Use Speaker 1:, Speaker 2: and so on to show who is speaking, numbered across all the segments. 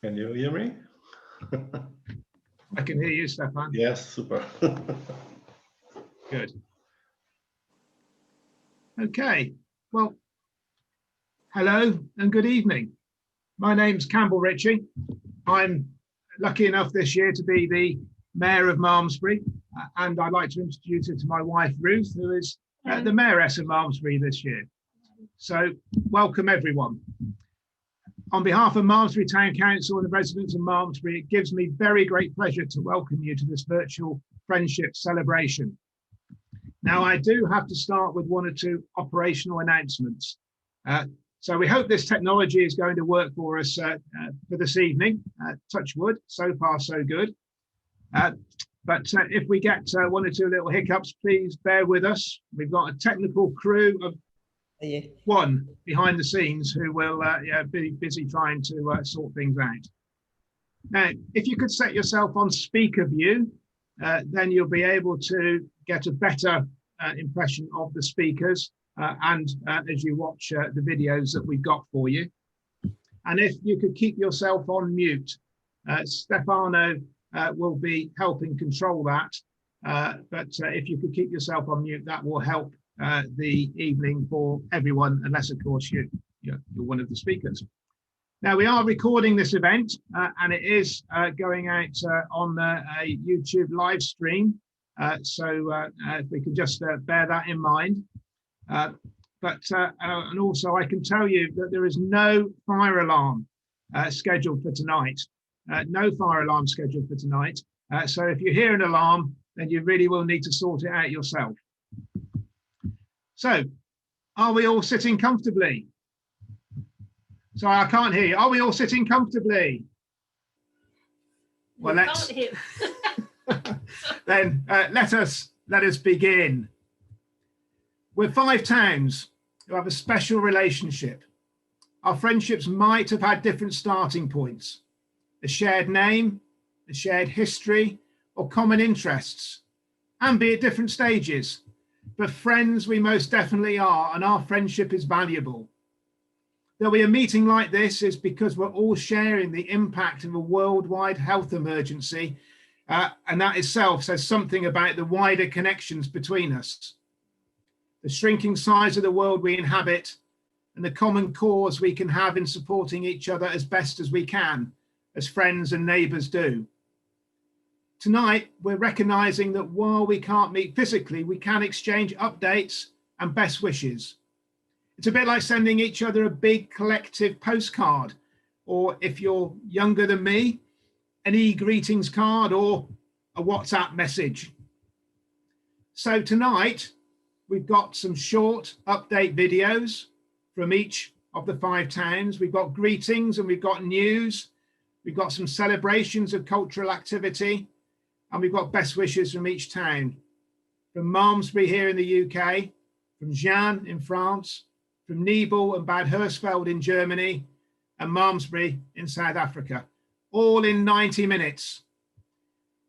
Speaker 1: Can you hear me?
Speaker 2: I can hear you, Stefan.
Speaker 1: Yes, super.
Speaker 2: Good. Okay, well, hello and good evening. My name's Campbell Ritchie. I'm lucky enough this year to be the Mayor of Malmesbury, and I'd like to introduce you to my wife, Ruth, who is the Mayoress of Malmesbury this year. So, welcome everyone. On behalf of Malmesbury Town Council and the residents of Malmesbury, it gives me very great pleasure to welcome you to this virtual friendship celebration. Now, I do have to start with one or two operational announcements. So we hope this technology is going to work for us for this evening. Touch wood, so far so good. But if we get one or two little hiccups, please bear with us. We've got a technical crew of one behind the scenes who will be busy trying to sort things out. Now, if you could set yourself on speaker view, then you'll be able to get a better impression of the speakers and as you watch the videos that we've got for you. And if you could keep yourself on mute, Stefano will be helping control that. But if you could keep yourself on mute, that will help the evening for everyone, unless of course you're one of the speakers. Now we are recording this event and it is going out on a YouTube live stream. So if we can just bear that in mind. And also I can tell you that there is no fire alarm scheduled for tonight. No fire alarm scheduled for tonight. So if you hear an alarm, then you really will need to sort it out yourself. So, are we all sitting comfortably? Sorry, I can't hear you. Are we all sitting comfortably? Well, let's then let us begin. We're 5 towns who have a special relationship. Our friendships might have had different starting points, a shared name, a shared history, or common interests, and be at different stages. But friends we most definitely are, and our friendship is valuable. That we are meeting like this is because we're all sharing the impact of a worldwide health emergency, and that itself says something about the wider connections between us. The shrinking size of the world we inhabit, and the common cause we can have in supporting each other as best as we can, as friends and neighbours do. Tonight, we're recognising that while we can't meet physically, we can exchange updates and best wishes. It's a bit like sending each other a big collective postcard, or if you're younger than me, an e-greetings card or a WhatsApp message. So tonight, we've got some short update videos from each of the 5 towns. We've got greetings and we've got news. We've got some celebrations of cultural activity. And we've got best wishes from each town. From Malmesbury here in the UK, from Gien in France, from Neibull and Bad Hersfeld in Germany, and Malmesbury in South Africa, all in 90 minutes.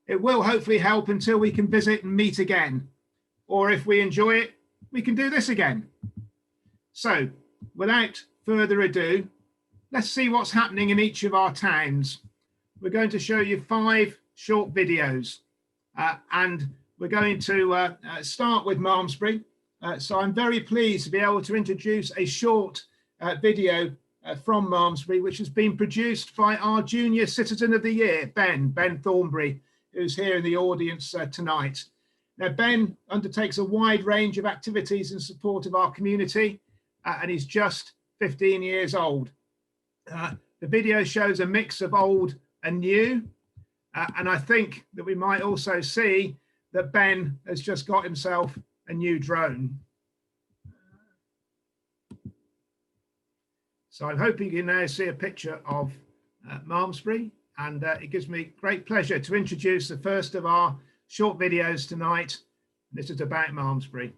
Speaker 2: It will hopefully help until we can visit and meet again. Or if we enjoy it, we can do this again. So, without further ado, let's see what's happening in each of our towns. We're going to show you 5 short videos and we're going to start with Malmesbury. So I'm very pleased to be able to introduce a short video from Malmesbury, which has been produced by our Junior Citizen of the Year, Ben Thornbury, who's here in the audience tonight. Now, Ben undertakes a wide range of activities in support of our community, and he's just 15 years old. The video shows a mix of old and new, and I think that we might also see that Ben has just got himself a new drone. So I'm hoping you can now see a picture of Malmesbury, and it gives me great pleasure to introduce the first of our short videos tonight. This is about Malmesbury.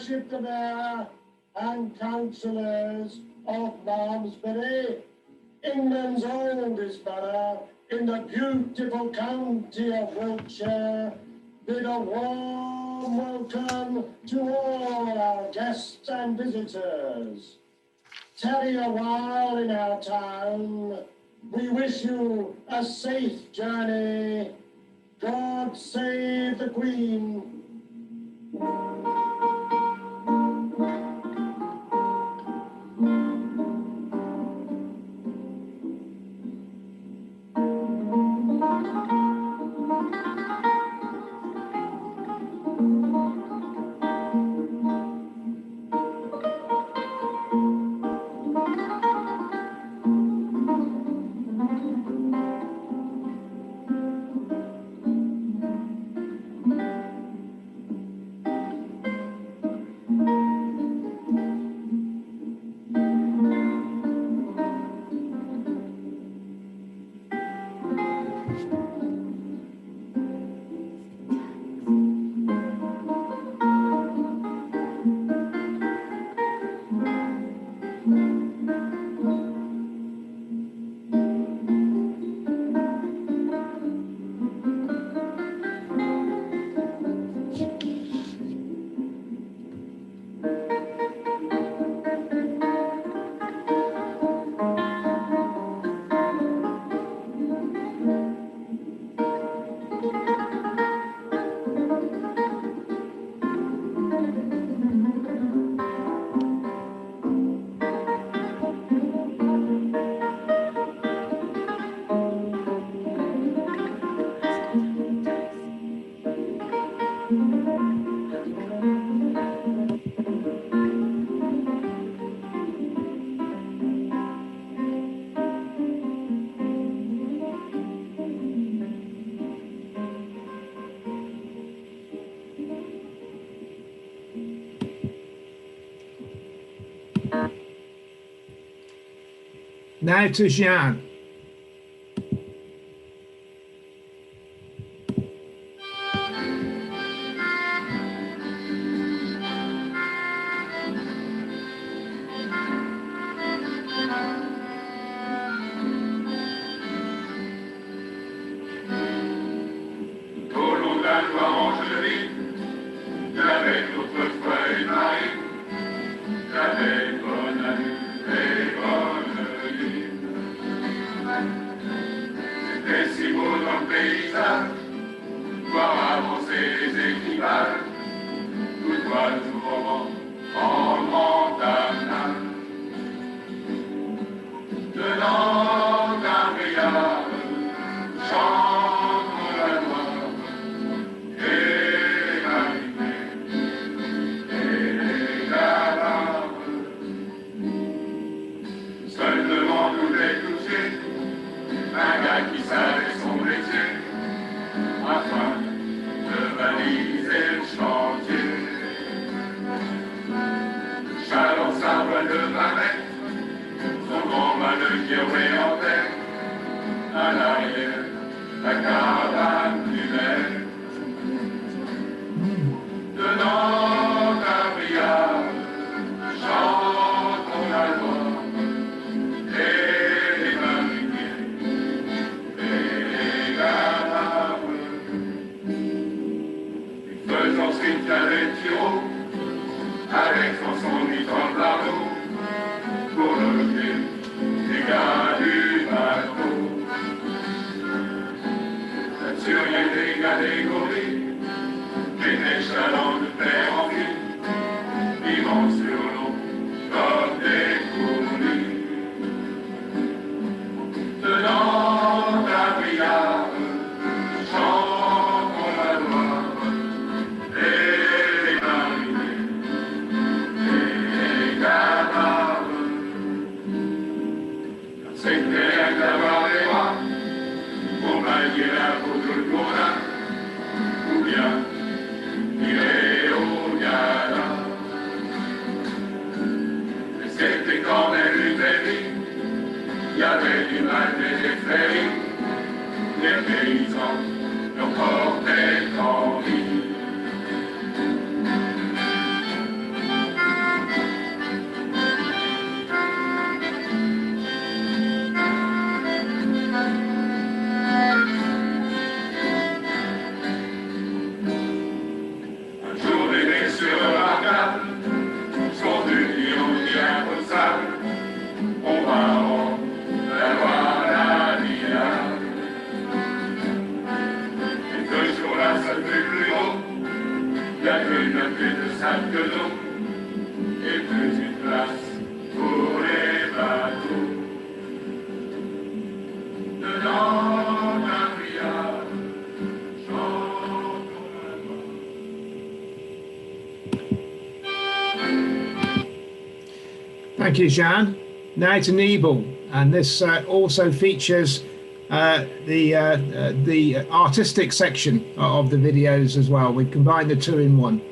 Speaker 1: worship the mayor and councillors of Malmesbury, England's oldest borough in the beautiful county of Wiltshire, bid a warm welcome to all our guests and visitors. Tarry a while in our town. We wish you a safe journey. God save the Queen.
Speaker 2: Now to Gien. Thank you, Gien. Now to Neibull, and this also features the artistic section of the videos as well. We've combined the two in one.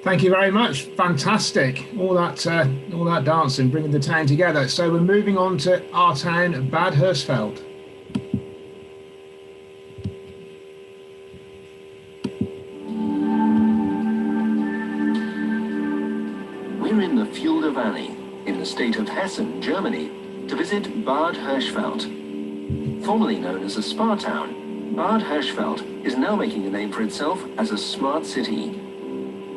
Speaker 2: Thank you very much. Fantastic. All that dancing, bringing the town together. So we're moving on to our town, Bad Hersfeld.
Speaker 3: We're in the Fulda Valley, in the state of Hessen, Germany, to visit Bad Hersfeld. Formerly known as a spa town, Bad Hersfeld is now making a name for itself as a smart city.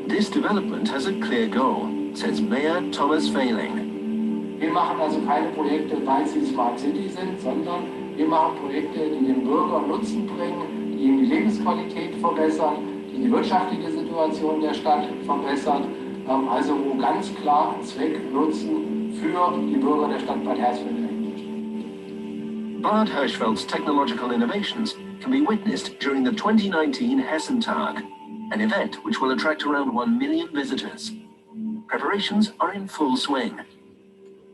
Speaker 3: This development has a clear goal, says Mayor Thomas Fehling.
Speaker 4: Wir machen also keine Projekte, weil sie Smart City sind, sondern wir machen Projekte, die den Bürger Nutzen bringen, die ihnen die Lebensqualität verbessern, die wirtschaftliche Situation der Stadt verbessert, also wo ganz klar Zweck, Nutzen für die Bürger der Stadt Bad Hersfeld dahinter steht.
Speaker 3: Bad Hersfeld's technological innovations can be witnessed during the 2019 Hessen Tag, an event which will attract around 1 million visitors. Preparations are in full swing.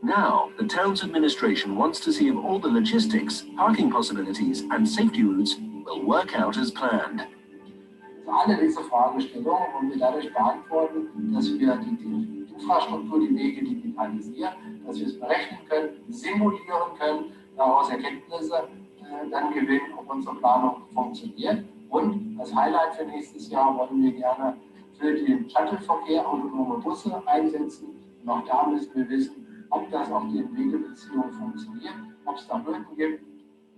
Speaker 3: Now, the town's administration wants to see if all the logistics, parking possibilities and safety routes will work out as planned.
Speaker 4: Alle diese Fragestellungen wollen wir dadurch beantworten, dass wir die Infrastruktur, die Wege digitalisieren, dass wir es berechnen können, simulieren können, daraus Erkenntnisse dann gewinnen, ob unsere Planung funktioniert. Und als Highlight für nächstes Jahr wollen wir gerne für den Shuttleverkehr autonome Busse einsetzen. Und auch da müssen wir wissen, ob das auf den Wegebeziehungen funktioniert, ob es da Hürden gibt.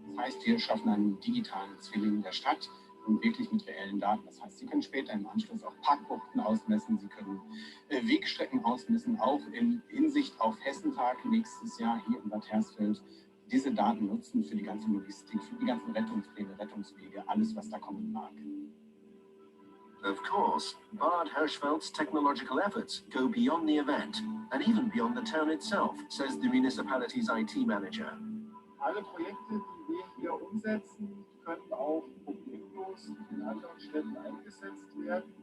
Speaker 5: Das heißt, wir schaffen einen digitalen Zwilling der Stadt und wirklich mit reellen Daten. Das heißt, Sie können später im Anschluss auch Parkbuchten ausmessen, Sie können Wegstrecken ausmessen, auch in Hinsicht auf Hessentag nächstes Jahr hier in Bad Hersfeld. Diese Daten nutzen für die ganze Logistik, für die ganzen Rettungspläne, Rettungswege, alles, was da kommen mag.
Speaker 3: Of course, Bad Hersfeld's technological efforts go beyond the event and even beyond the town itself, says the municipality's IT manager.
Speaker 5: Alle Projekte, die wir hier umsetzen, können auch problemlos in anderen Städten eingesetzt werden.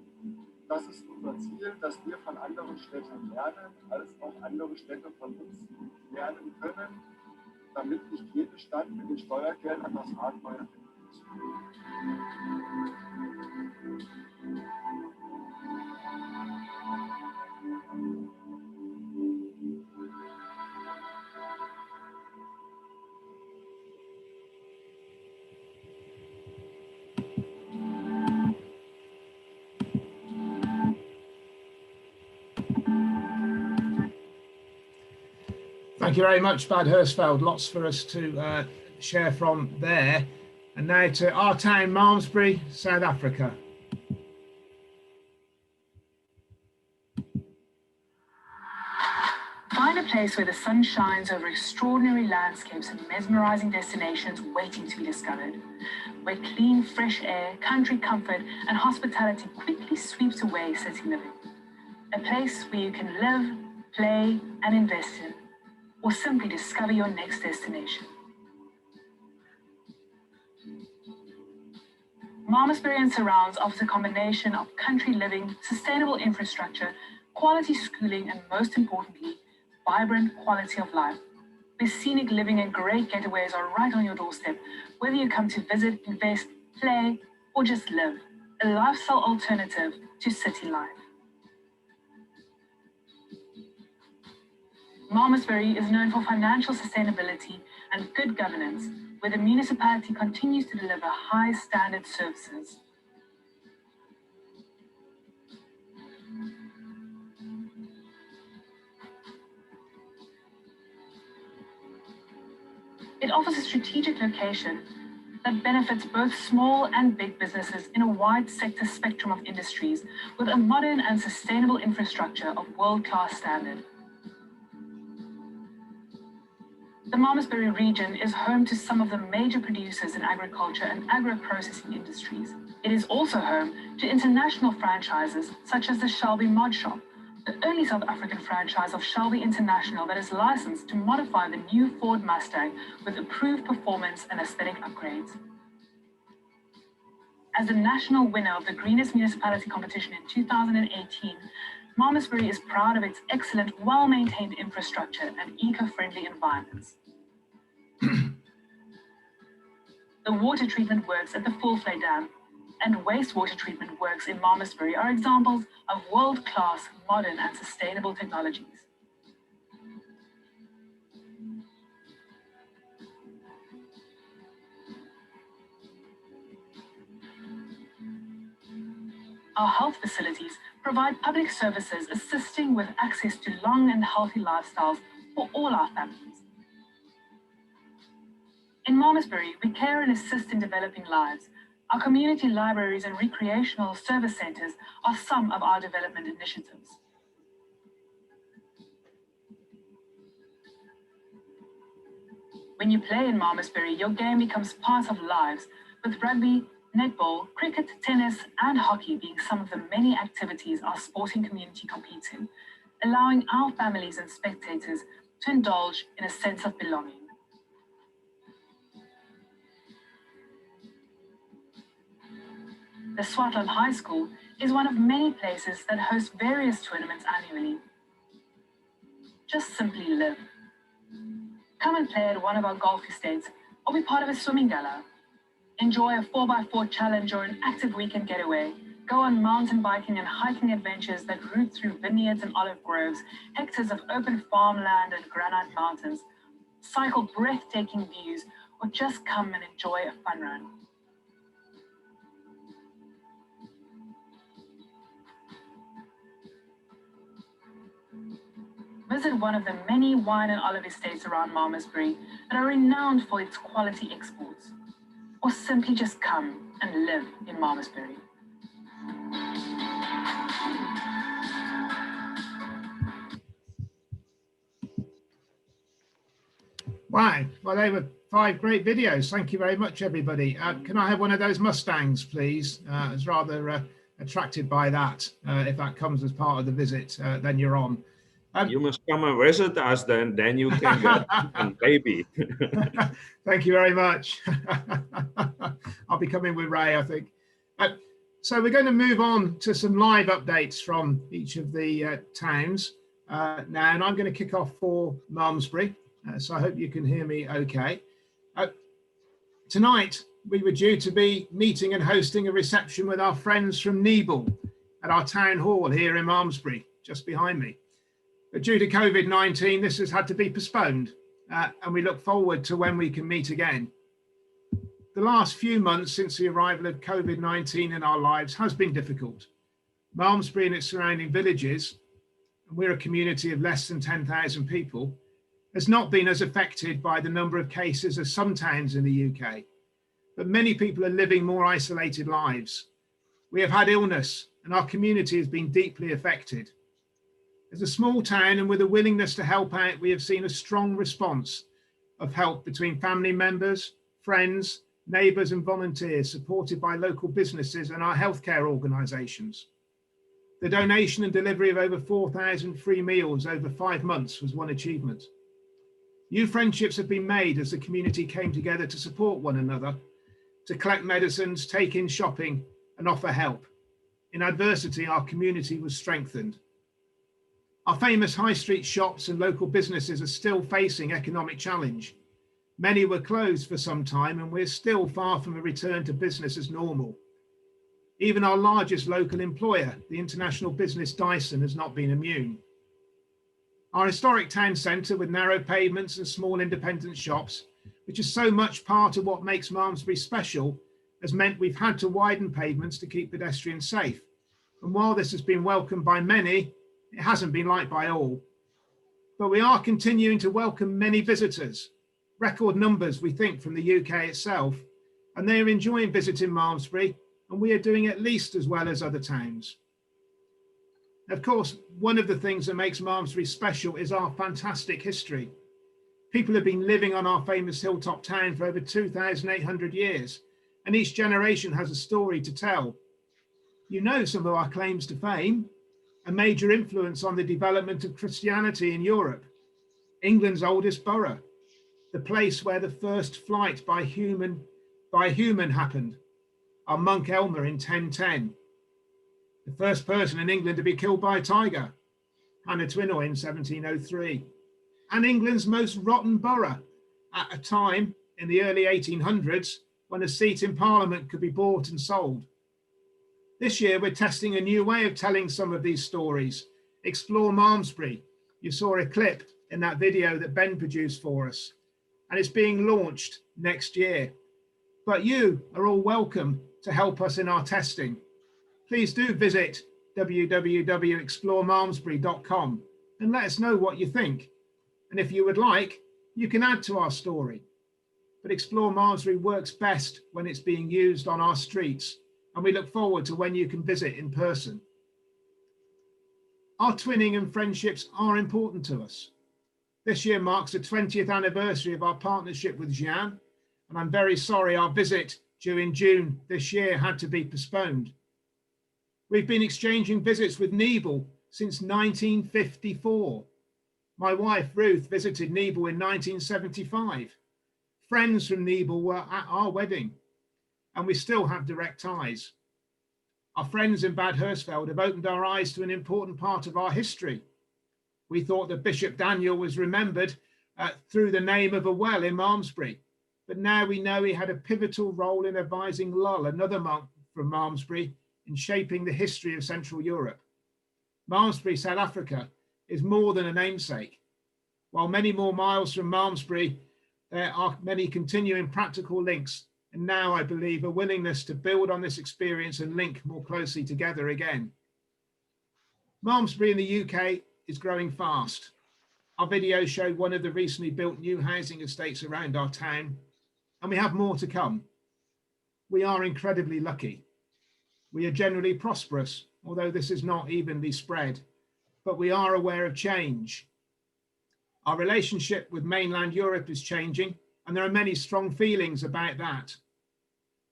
Speaker 5: Das ist unser Ziel, dass wir von anderen Städten lernen, als auch andere Städte von uns lernen können, damit nicht jede Stadt mit den Steuergeldern das Rad neu erfinden muss.
Speaker 2: Thank you very much, Bad Hersfeld. Lots for us to share from there. And now to our town, Malmesbury, South Africa.
Speaker 6: Find a place where the sun shines over extraordinary landscapes and mesmerizing destinations waiting to be discovered, where clean, fresh air, country comfort, and hospitality quickly sweeps away city living. A place where you can live, play, and invest in, or simply discover your next destination. Malmesbury and surrounds offers a combination of country living, sustainable infrastructure, quality schooling, and most importantly, vibrant quality of life, where scenic living and great getaways are right on your doorstep, whether you come to visit, invest, play, or just live, a lifestyle alternative to city life. Malmesbury is known for financial sustainability and good governance, where the municipality continues to deliver high standard services. It offers a strategic location that benefits both small and big businesses in a wide sector spectrum of industries with a modern and sustainable infrastructure of world-class standard. The Malmesbury region is home to some of the major producers in agriculture and agro-processing industries. It is also home to international franchises such as the Shelby Mod Shop, the only South African franchise of Shelby International that is licensed to modify the new Ford Mustang with improved performance and aesthetic upgrades. As the national winner of the Greenest Municipality competition in 2018, Malmesbury is proud of its excellent, well-maintained infrastructure and eco-friendly environments. The water treatment works at the Fullflay Dam and wastewater treatment works in Malmesbury are examples of world-class, modern and sustainable technologies. Our health facilities provide public services assisting with access to long and healthy lifestyles for all our families. In Malmesbury, we care and assist in developing lives. Our community libraries and recreational service centres are some of our development initiatives. When you play in Malmesbury, your game becomes part of lives with rugby, netball, cricket, tennis, and hockey being some of the many activities our sporting community competes in, allowing our families and spectators to indulge in a sense of belonging. The Swartland High School is one of many places that host various tournaments annually. Just simply live. Come and play at one of our golf estates or be part of a swimming gala. Enjoy a 4x4 challenge or an active weekend getaway. Go on mountain biking and hiking adventures that route through vineyards and olive groves, hectares of open farmland and granite mountains. Cycle breathtaking views or just come and enjoy a fun run. Visit one of the many wine and olive estates around Malmesbury that are renowned for its quality exports. Or simply just come and live in Malmesbury.
Speaker 2: Wow, well, they were 5 great videos. Thank you very much, everybody. Can I have one of those Mustangs, please? I was rather attracted by that. If that comes as part of the visit, then you're on.
Speaker 7: You must come and visit us, then you can get a baby.
Speaker 2: Thank you very much. I'll be coming with Ray, I think. So we're going to move on to some live updates from each of the towns now, and I'm going to kick off for Malmesbury. So I hope you can hear me okay. Tonight, we were due to be meeting and hosting a reception with our friends from Neibull at our town hall here in Malmesbury, just behind me. But due to COVID-19, this has had to be postponed, and we look forward to when we can meet again. The last few months since the arrival of COVID-19 in our lives has been difficult. Malmesbury and its surrounding villages, and we're a community of less than 10,000 people, has not been as affected by the number of cases as some towns in the UK, but many people are living more isolated lives. We have had illness, and our community has been deeply affected. As a small town and with a willingness to help out, we have seen a strong response of help between family members, friends, neighbours and volunteers, supported by local businesses and our healthcare organisations. The donation and delivery of over 4,000 free meals over 5 months was one achievement. New friendships have been made as the community came together to support one another, to collect medicines, take in shopping and offer help. In adversity, our community was strengthened. Our famous high street shops and local businesses are still facing economic challenge. Many were closed for some time, and we're still far from a return to business as normal. Even our largest local employer, the international business Dyson, has not been immune. Our historic town centre with narrow pavements and small independent shops, which is so much part of what makes Malmesbury special, has meant we've had to widen pavements to keep pedestrians safe. And while this has been welcomed by many, it hasn't been liked by all. But we are continuing to welcome many visitors, record numbers we think from the UK itself, and they are enjoying visiting Malmesbury, and we are doing at least as well as other towns. Of course, one of the things that makes Malmesbury special is our fantastic history. People have been living on our famous hilltop town for over 2,800 years, and each generation has a story to tell. You know some of our claims to fame: a major influence on the development of Christianity in Europe, England's oldest borough, the place where the first flight by human happened, our monk Elmer in 1010, the first person in England to be killed by a tiger, Hannah Twinoy in 1703, and England's most rotten borough at a time in the early 1800s when a seat in Parliament could be bought and sold. This year, we're testing a new way of telling some of these stories. Explore Malmesbury. You saw a clip in that video that Ben produced for us, and it's being launched next year. But you are all welcome to help us in our testing. Please do visit www.exploremalmesbury.com and let us know what you think. And if you would like, you can add to our story. But Explore Malmesbury works best when it's being used on our streets, and we look forward to when you can visit in person. Our twinning and friendships are important to us. This year marks the 20th anniversary of our partnership with Gien, and I'm very sorry our visit due in June this year had to be postponed. We've been exchanging visits with Neibull since 1954. My wife, Ruth, visited Neibull in 1975. Friends from Neibull were at our wedding, and we still have direct ties. Our friends in Bad Hersfeld have opened our eyes to an important part of our history. We thought that Bishop Daniel was remembered through the name of a well in Malmesbury, but now we know he had a pivotal role in advising Lull, another monk from Malmesbury, in shaping the history of Central Europe. Malmesbury, South Africa, is more than a namesake. While many more miles from Malmesbury, there are many continuing practical links, and now I believe a willingness to build on this experience and link more closely together again. Malmesbury in the UK is growing fast. Our video showed one of the recently built new housing estates around our town, and we have more to come. We are incredibly lucky. We are generally prosperous, although this is not evenly spread, but we are aware of change. Our relationship with mainland Europe is changing, and there are many strong feelings about that.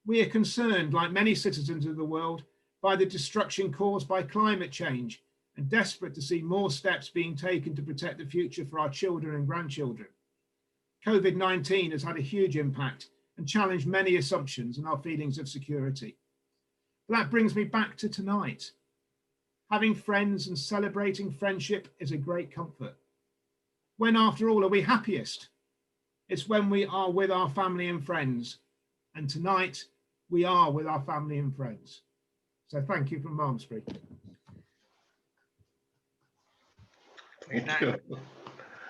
Speaker 2: We are concerned, like many citizens of the world, by the destruction caused by climate change and desperate to see more steps being taken to protect the future for our children and grandchildren. COVID-19 has had a huge impact and challenged many assumptions and our feelings of security. But that brings me back to tonight. Having friends and celebrating friendship is a great comfort. When, after all, are we happiest? It's when we are with our family and friends. And tonight, we are with our family and friends. So thank you from Malmesbury.
Speaker 8: Thank you.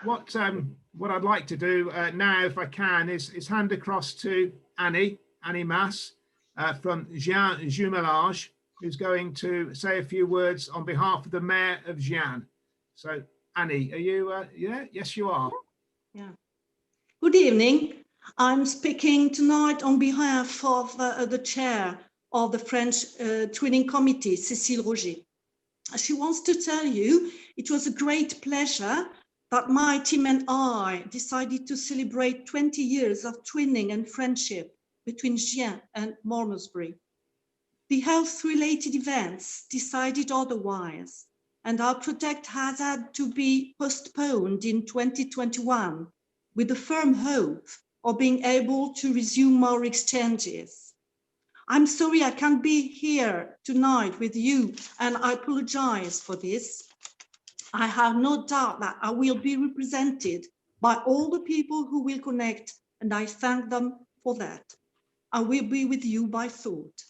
Speaker 2: What I'd like to do now, if I can, is hand across to Annie Mass from Gien Jumelage, who's going to say a few words on behalf of the Mayor of Gien. So Annie, are you, yeah? Yes, you are.
Speaker 9: Yeah. Good evening. I'm speaking tonight on behalf of the chair of the French Twinning Committee, Cécile Roger. She wants to tell you it was a great pleasure that my team and I decided to celebrate 20 years of twinning and friendship between Gien and Malmesbury. The health-related events decided otherwise, and our project has had to be postponed in 2021 with the firm hope of being able to resume more exchanges. I'm sorry I can't be here tonight with you, and I apologize for this. I have no doubt that I will be represented by all the people who will connect, and I thank them for that. I will be with you by thought.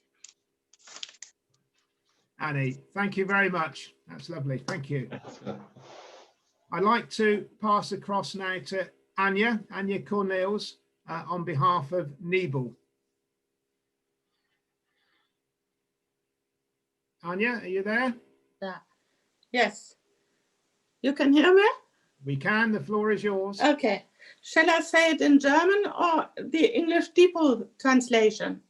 Speaker 2: Annie, thank you very much. That's lovely. Thank you. I'd like to pass across now to Anya Cornels on behalf of Neibull. Anya, are you there?
Speaker 10: Yeah. Yes. You can hear me?
Speaker 2: We can. The floor is yours.
Speaker 10: Okay. Shall I say it in German or the English Neibull translation?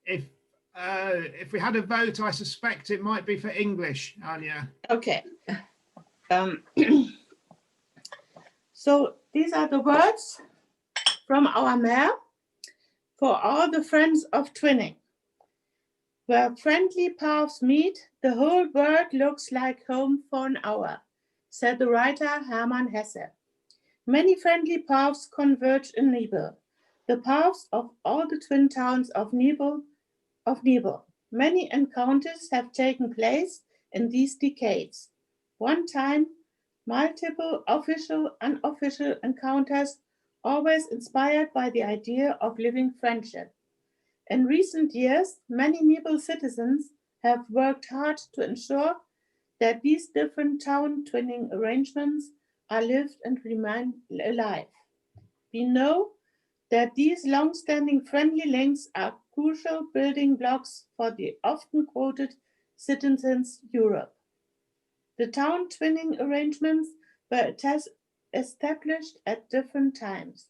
Speaker 2: If we had a vote, I suspect it might be for English, Anya.
Speaker 10: Okay. So these are the words from our mayor for all the friends of twinning. Where friendly paths meet, the whole world looks like home for an hour, said the writer Hermann Hesse. Many friendly paths converge in Neibull, the paths of all the twin towns of Neibull. Many encounters have taken place in these decades. One time, multiple official and unofficial encounters, always inspired by the idea of living friendship. In recent years, many Neibull citizens have worked hard to ensure that these different town twinning arrangements are lived and remain alive. We know that these long-standing friendly links are crucial building blocks for the often quoted Citizens Europe. The town twinning arrangements were established at different times.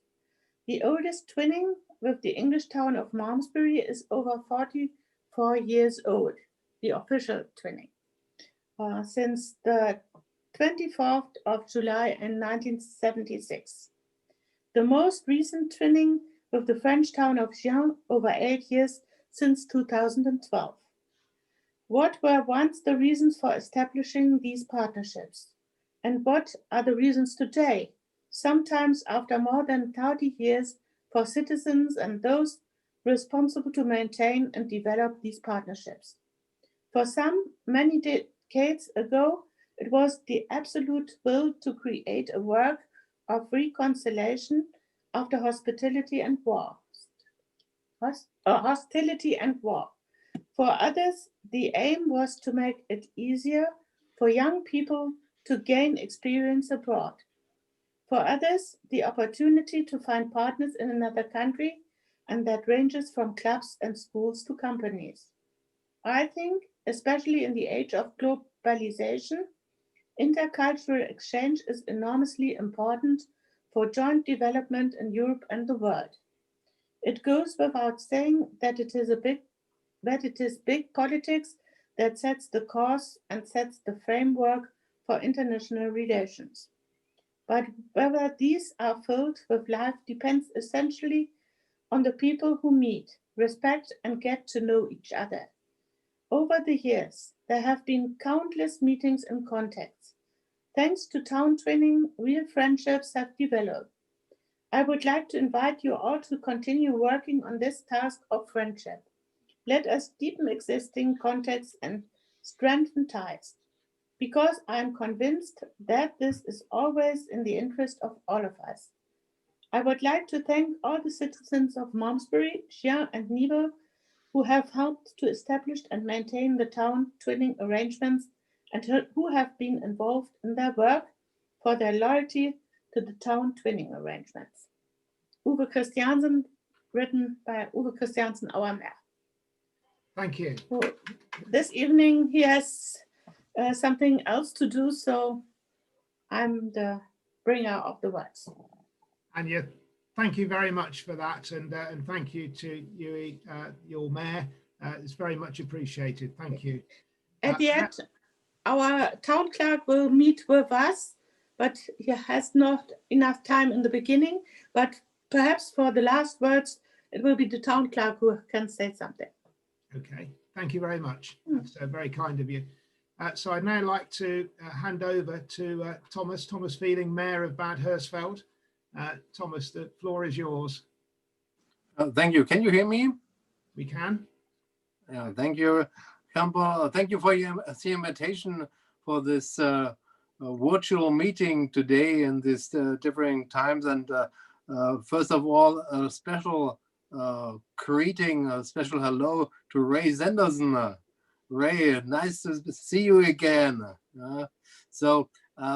Speaker 10: The oldest twinning with the English town of Malmesbury is over 44 years old, the official twinning, since the 24th of July in 1976. The most recent twinning with the French town of Gien over 8 years since 2012. What were once the reasons for establishing these partnerships? And what are the reasons today, sometimes after more than 30 years, for citizens and those responsible to maintain and develop these partnerships? For some, many decades ago, it was the absolute will to create a work of reconciliation after hostility and war. Hostility and war. For others, the aim was to make it easier for young people to gain experience abroad. For others, the opportunity to find partners in another country, and that ranges from clubs and schools to companies. I think, especially in the age of globalization, intercultural exchange is enormously important for joint development in Europe and the world. It goes without saying that it is big politics that sets the course and sets the framework for international relations. But whether these are filled with life depends essentially on the people who meet, respect, and get to know each other. Over the years, there have been countless meetings and contacts. Thanks to town twinning, real friendships have developed. I would like to invite you all to continue working on this task of friendship. Let us deepen existing contacts and strengthen ties, because I am convinced that this is always in the interest of all of us. I would like to thank all the citizens of Malmesbury, Gien, and Neibull who have helped to establish and maintain the town twinning arrangements and who have been involved in their work for their loyalty to the town twinning arrangements. Uwe Christiansen, written by Uwe Christiansen, our mayor.
Speaker 2: Thank you.
Speaker 10: So this evening he has something else to do, so I'm the bringer of the words.
Speaker 2: And yeah, thank you very much for that, and thank you to you, your mayor. It's very much appreciated. Thank you.
Speaker 10: At the end, our town clerk will meet with us, but he has not enough time in the beginning. But perhaps for the last words, it will be the town clerk who can say something.
Speaker 2: Okay, thank you very much. That's very kind of you. So I'd now like to hand over to Thomas Feeling, Mayor of Bad Hersfeld. Thomas, the floor is yours.
Speaker 11: Thank you. Can you hear me?
Speaker 2: We can.
Speaker 11: Yeah, thank you, Campo. Thank you for the invitation for this virtual meeting today in these different times. And first of all, a special greeting, a special hello to Ray Zenderson. Ray, nice to see you again. So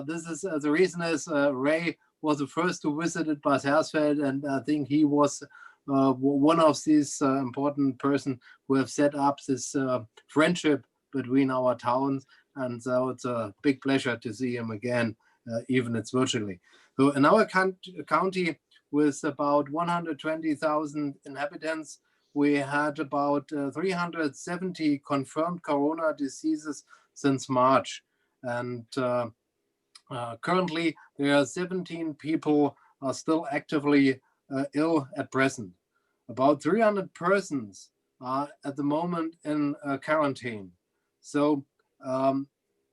Speaker 11: this is the reason is Ray was the first to visit Bad Hersfeld, and I think he was one of these important person who have set up this friendship between our towns, and so it's a big pleasure to see him again, even it's virtually. So in our county, with about 120,000 inhabitants, we had about 370 confirmed corona diseases since March, and currently there are 17 people are still actively ill at present. About 300 persons are at the moment in quarantine. So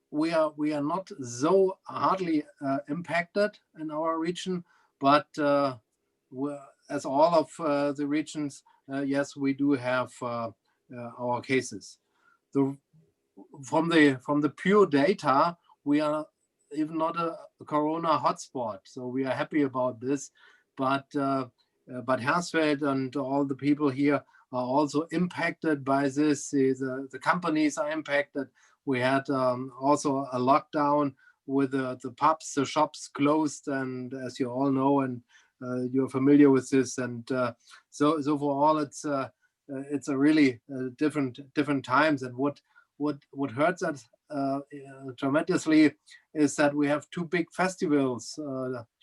Speaker 11: we are not so hardly impacted in our region, but as all of the regions, yes, we do have our cases. From the pure data, we are even not a corona hotspot, so we are happy about this. But Hersfeld and all the people here are also impacted by this. The companies are impacted. We had also a lockdown with the pubs, the shops closed, and as you all know, and you're familiar with this. And so for all, it's a really different times. And what hurts us tremendously is that we have two big festivals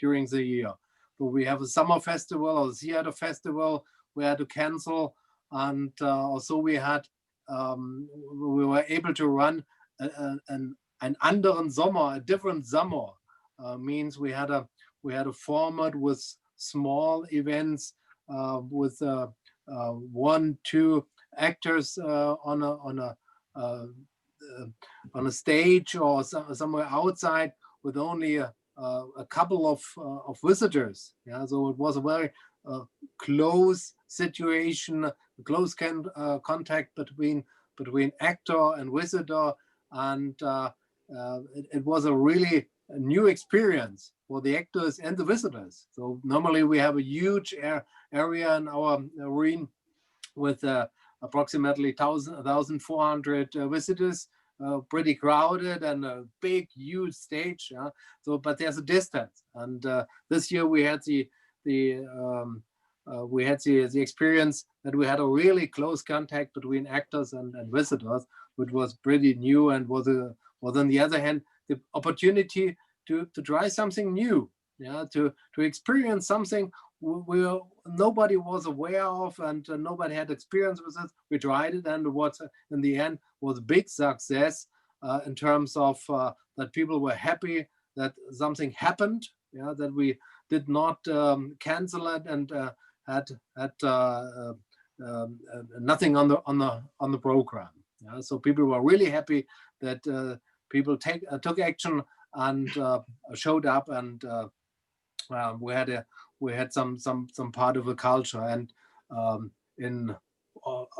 Speaker 11: during the year. So we have a summer festival or theater festival we had to cancel, and also we were able to run an anderen Sommer, a different summer. Means we had a format with small events with 1, 2 actors on a stage or somewhere outside with only a couple of visitors. Yeah, so it was a very close situation, close contact between actor and visitor, and it was a really new experience for the actors and the visitors. So normally we have a huge area in our arena with approximately 1,400 visitors, pretty crowded, and a big, huge stage. Yeah? So, but there's a distance, and this year we had the experience that we had a really close contact between actors and visitors, which was pretty new, and was on the other hand the opportunity to try something new, yeah, to experience something nobody was aware of, and nobody had experience with it. We tried it, and what in the end was a big success in terms of that people were happy that something happened, yeah, that we did not cancel it and had nothing on the program. Yeah? So people were really happy that people took action and showed up, and we had some part of the culture. And in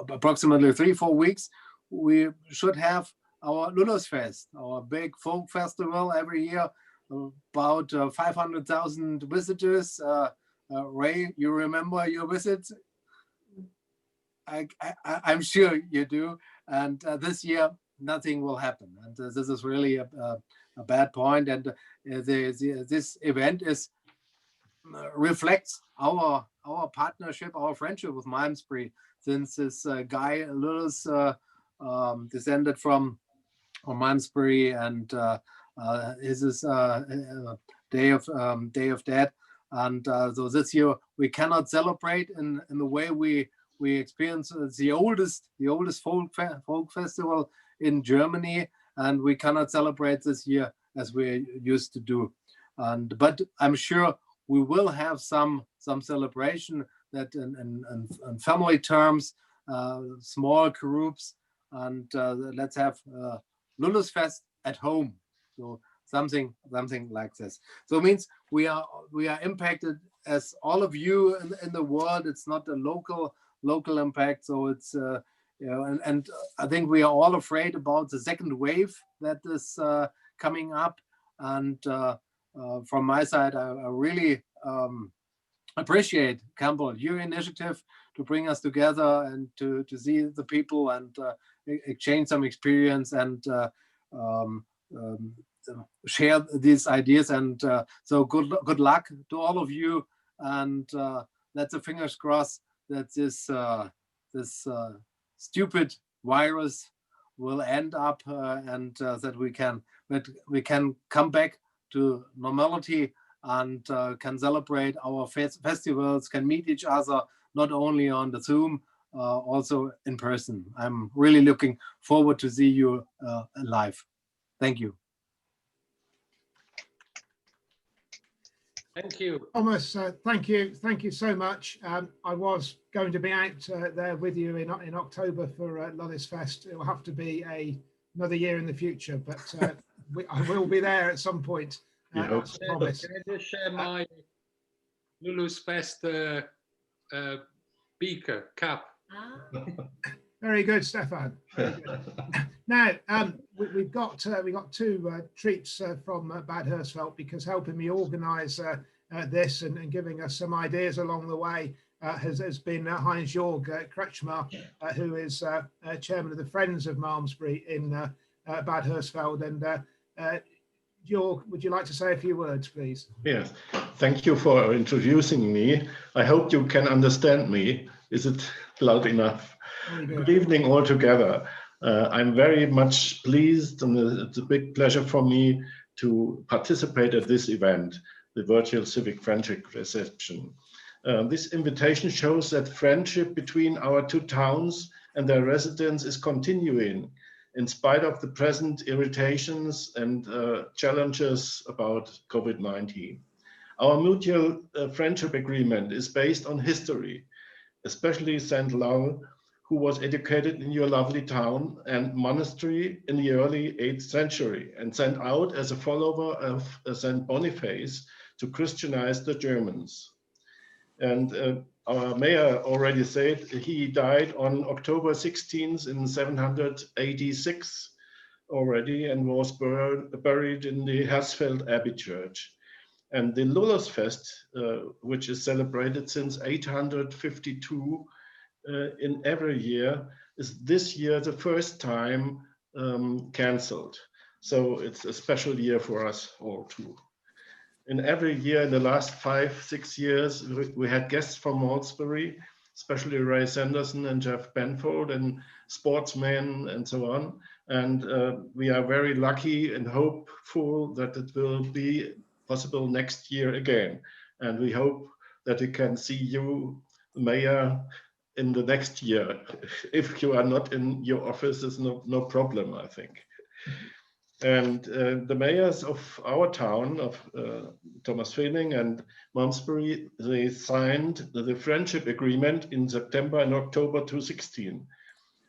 Speaker 11: approximately 3-4 weeks, we should have our Lulusfest, our big folk festival every year, about 500,000 visitors. Ray, you remember your visits? I'm sure you do. And this year, nothing will happen. And this is really a bad point. And this event reflects our partnership, our friendship with Malmesbury, since this guy Lewis descended from Malmesbury, and his Day of Dead. And so this year we cannot celebrate in the way we experience the oldest folk festival in Germany, and we cannot celebrate this year as we used to do. But I'm sure we will have some celebration that in family terms, small groups, and let's have Lulusfest at home. So something like this. So it means we are impacted as all of you in the world. It's not a local impact. So it's and I think we are all afraid about the second wave that is coming up. And from my side, I really appreciate, Campbell, your initiative to bring us together and to see the people and exchange some experience and share these ideas. And so good luck to all of you, and let's have fingers crossed that this stupid virus will end up and that we can come back to normality and can celebrate our festivals, can meet each other not only on the Zoom, also in person. I'm really looking forward to see you live. Thank you.
Speaker 12: Thank you.
Speaker 2: Thomas, thank you so much. I was going to be out there with you in October for Lulusfest. It will have to be another year in the future, but I will be there at some point. That's a promise.
Speaker 12: Can I just share my Lulusfest beaker cup?
Speaker 2: Very good, Stefan. Very good. Now we've got two treats from Bad Hersfeld, because helping me organise this and giving us some ideas along the way has been Heinz-Jörg Kretschmer, who is chairman of the Friends of Malmesbury in Bad Hersfeld. And Jörg, would you like to say a few words, please?
Speaker 8: Yes, thank you for introducing me. I hope you can understand me. Is it loud enough? Good evening all together. I'm very much pleased, and it's a big pleasure for me to participate at this event, the Virtual Civic Friendship Reception. This invitation shows that friendship between our two towns and their residents is continuing, in spite of the present irritations and challenges about COVID-19. Our mutual friendship agreement is based on history, especially St. Lal, who was educated in your lovely town and monastery in the early 8th century and sent out as a follower of St. Boniface to Christianize the Germans. And our mayor already said he died on October 16th in 786 already and was buried in the Hersfeld Abbey Church. And the Lulosfest, which is celebrated since 852 in every year, is this year the first time cancelled. So it's a special year for us all too. In every year in the last 5-6 years, we had guests from Malmesbury, especially Ray Sanderson and Jeff Benfold and sportsmen and so on. And we are very lucky and hopeful that it will be possible next year again. And we hope that we can see you, Mayor, in the next year. If you are not in your office, there's no problem, I think. And the mayors of our town, of Thomas Fening and Malmesbury, they signed the friendship agreement in September and October 2016.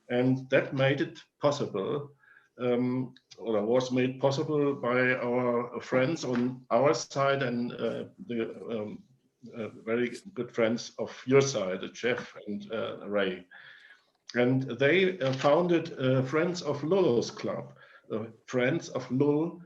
Speaker 8: And that made it possible, or was made possible by our friends on our side and the very good friends of your side, Jeff and Ray. And they founded Friends of Lul's Club. Friends of Lul,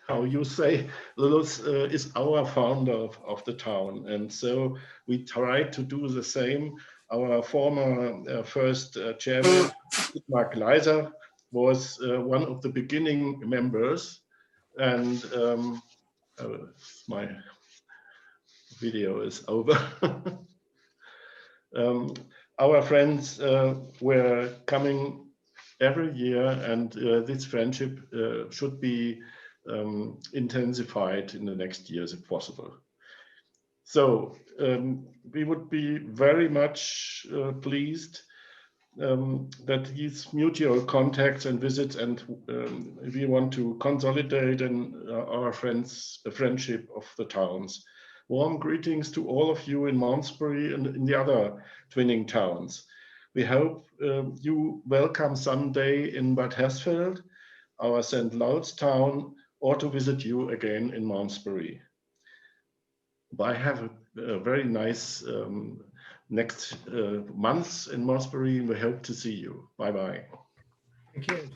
Speaker 8: how you say, Lulus is our founder of the town. And so we tried to do the same. Our former first chairman, Mark Leiser, was one of the beginning members. And my video is over. Our friends were coming every year, and this friendship should be intensified in the next years if possible. So we would be very much pleased that these mutual contacts and visits, and we want to consolidate our friendship of the towns. Warm greetings to all of you in Malmesbury and in the other twinning towns. We hope you welcome someday in Bad Hersfeld, our St. Louds town, or to visit you again in Malmesbury. I have a very nice next months in Malmesbury, and we hope to see you. Bye-bye.
Speaker 2: Thank you.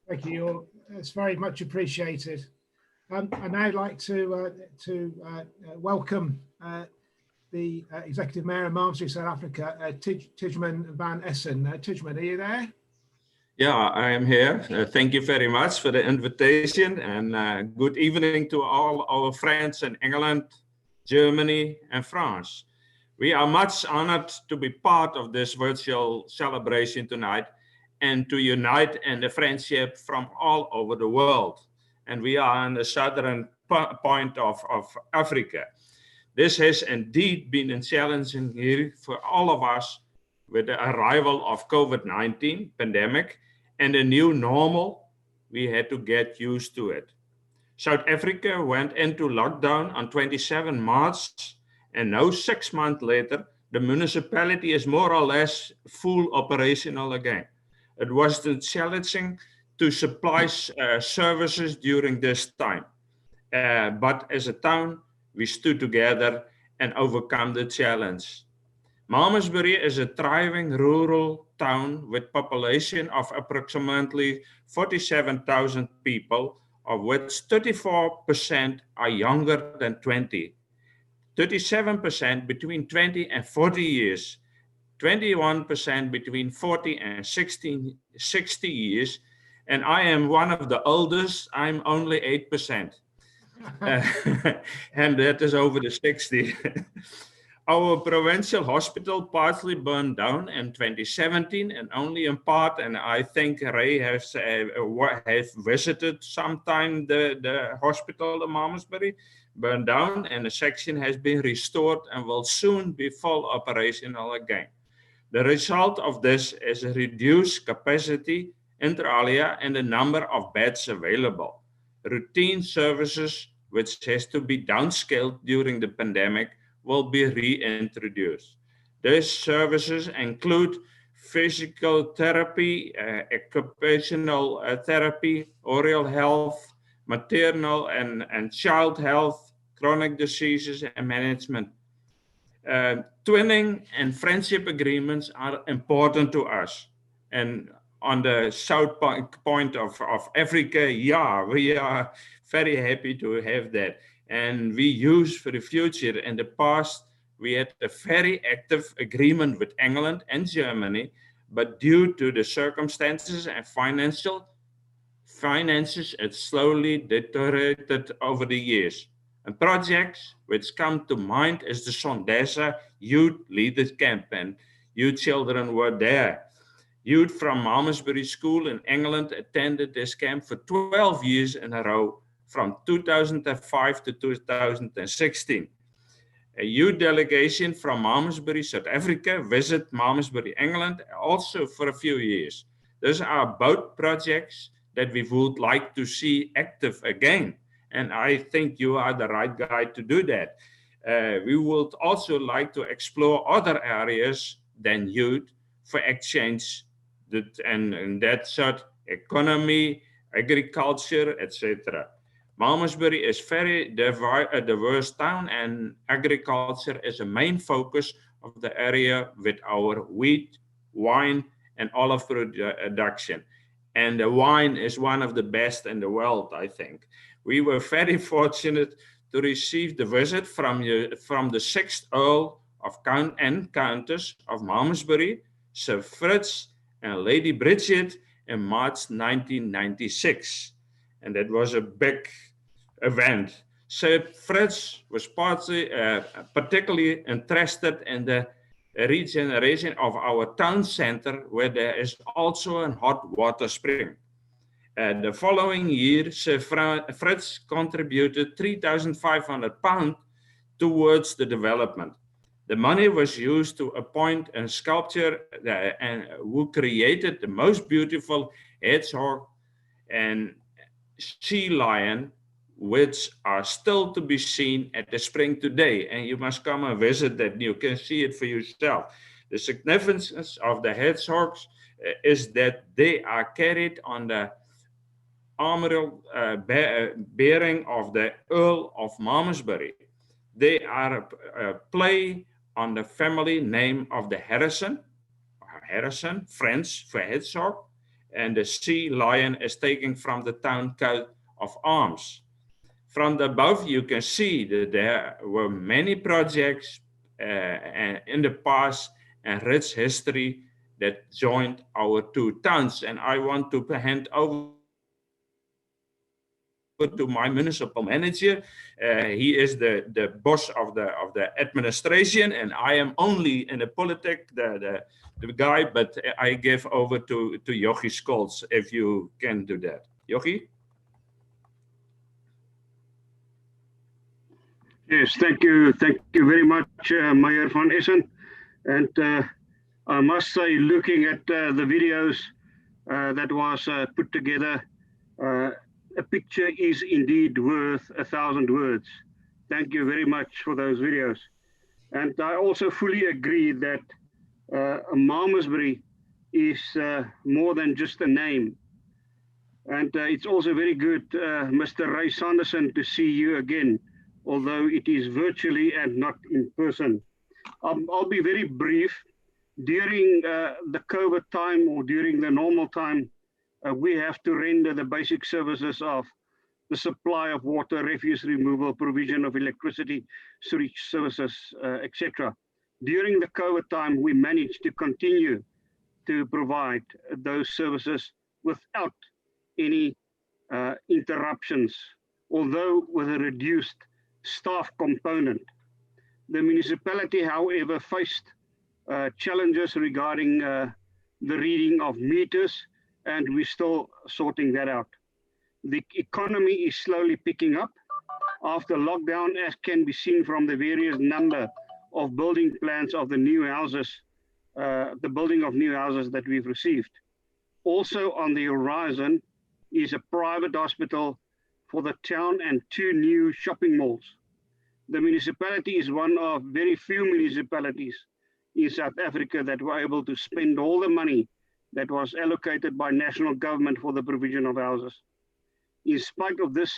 Speaker 2: Thank you. It's very much appreciated. I'd now like to welcome the Executive Mayor of Malmesbury, South Africa, Tijman van Essen. Tijman, are you there?
Speaker 7: Yeah, I am here. Thank you very much for the invitation, and good evening to all our friends in England, Germany, and France. We are much honored to be part of this virtual celebration tonight and to unite in the friendship from all over the world. And we are on the southern point of Africa. This has indeed been a challenging year for all of us with the arrival of COVID-19 pandemic and the new normal. We had to get used to it. South Africa went into lockdown on 27 March, and now 6 months later, the municipality is more or less full operational again. It was challenging to supply services during this time. But as a town, we stood together and overcome the challenge. Malmesbury is a thriving rural town with population of approximately 47,000 people, of which 34% are younger than 20, 37% between 20 and 40 years, 21% between 40 and 60 years, and I am one of the oldest. I'm only 8%. And that is over the 60. Our provincial hospital partly burned down in 2017 and only in part, and I think Ray has visited sometime the hospital in Malmesbury, burned down, and the section has been restored and will soon be full operational again. The result of this is a reduced capacity inter alia and the number of beds available. routine services, which has to be downscaled during the pandemic, will be reintroduced. These services include physical therapy, occupational therapy, oral health, maternal and child health, chronic diseases and management. Twinning and friendship agreements are important to us. And on the south point of Africa, yeah, we are very happy to have that. And we use for the future. In the past, we had a very active agreement with England and Germany, but due to the circumstances and finances, it slowly deteriorated over the years. And projects which come to mind is the Sondesa Youth Leaders Camp, and you children were there. Youth from Malmesbury School in England attended this camp for 12 years in a row, from 2005 to 2016. A youth delegation from Malmesbury, South Africa, visited Malmesbury, England, also for a few years. Those are both projects that we would like to see active again. And I think you are the right guy to do that. We would also like to explore other areas than youth for exchange, and that's sort economy, agriculture, etc. Malmesbury is very diverse town, and agriculture is a main focus of the area with our wheat, wine, and olive production. And the wine is one of the best in the world, I think. We were very fortunate to receive the visit from the 6th Earl of Count and Countess of Malmesbury, Sir Fritz and Lady Bridget, in March 1996. And that was a big event. Sir Fritz was particularly interested in the regeneration of our town center, where there is also a hot water spring. The following year, Sir Fritz contributed £3,500 towards the development. The money was used to appoint a sculptor who created the most beautiful hedgehog and sea lion, which are still to be seen at the spring today. And you must come and visit that. You can see it for yourself. The significance of the hedgehogs is that they are carried on the armorial bearing of the Earl of Malmesbury. They are a play on the family name of the Harrison, French for hedgehog, and the sea lion is taken from the town coat of arms. From the above, you can see that there were many projects in the past and rich history that joined our two towns. And I want to hand over to my municipal manager. He is the boss of the administration, and I am only in the politics, the guy, but I give over to Jochie Scholz, if you can do that. Jochie?
Speaker 13: Yes, thank you very much, Meyer van Essen. And I must say, looking at the videos that was put together, a picture is indeed worth 1,000 words. Thank you very much for those videos. And I also fully agree that Malmesbury is more than just a name. And it's also very good, Mr. Ray Sanderson, to see you again, although it is virtually and not in person. I'll be very brief. During the COVID time, or during the normal time, we have to render the basic services of the supply of water, refuse removal, provision of electricity, sewage services, etc. During the COVID time, we managed to continue to provide those services without any interruptions, although with a reduced staff component. The municipality, however, faced challenges regarding the reading of meters, and we're still sorting that out. The economy is slowly picking up after lockdown, as can be seen from the various number of building plans of the new houses, the building of new houses that we've received. Also on the horizon is a private hospital for the town and 2 new shopping malls. The municipality is one of very few municipalities in South Africa that were able to spend all the money that was allocated by national government for the provision of houses. In spite of this,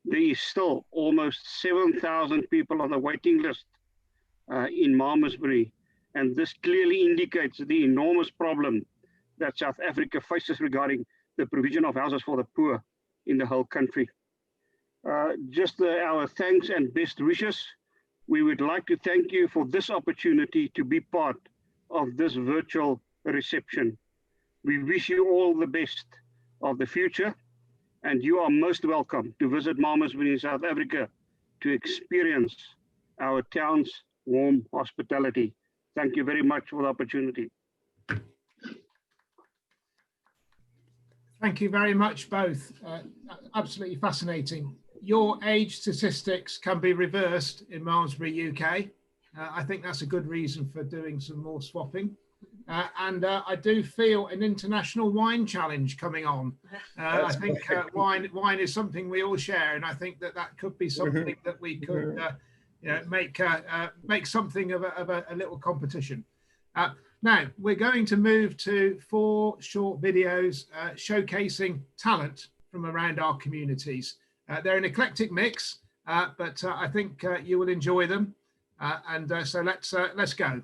Speaker 13: there is still almost 7,000 people on the waiting list in Malmesbury, and this clearly indicates the enormous problem that South Africa faces regarding the provision of houses for the poor in the whole country. Just our thanks and best wishes. We would like to thank you for this opportunity to be part of this virtual reception. We wish you all the best of the future, and you are most welcome to visit Malmesbury in South Africa to experience our town's warm hospitality. Thank you very much for the opportunity.
Speaker 2: Thank you very much, both. Absolutely fascinating. Your age statistics can be reversed in Malmesbury, UK. I think that's a good reason for doing some more swapping. And I do feel an international wine challenge coming on. I think wine is something we all share, and I think that could be something that we could make something of a little competition. Now, we're going to move to 4 short videos showcasing talent from around our communities. They're an eclectic mix, but I think you will enjoy them. So let's go.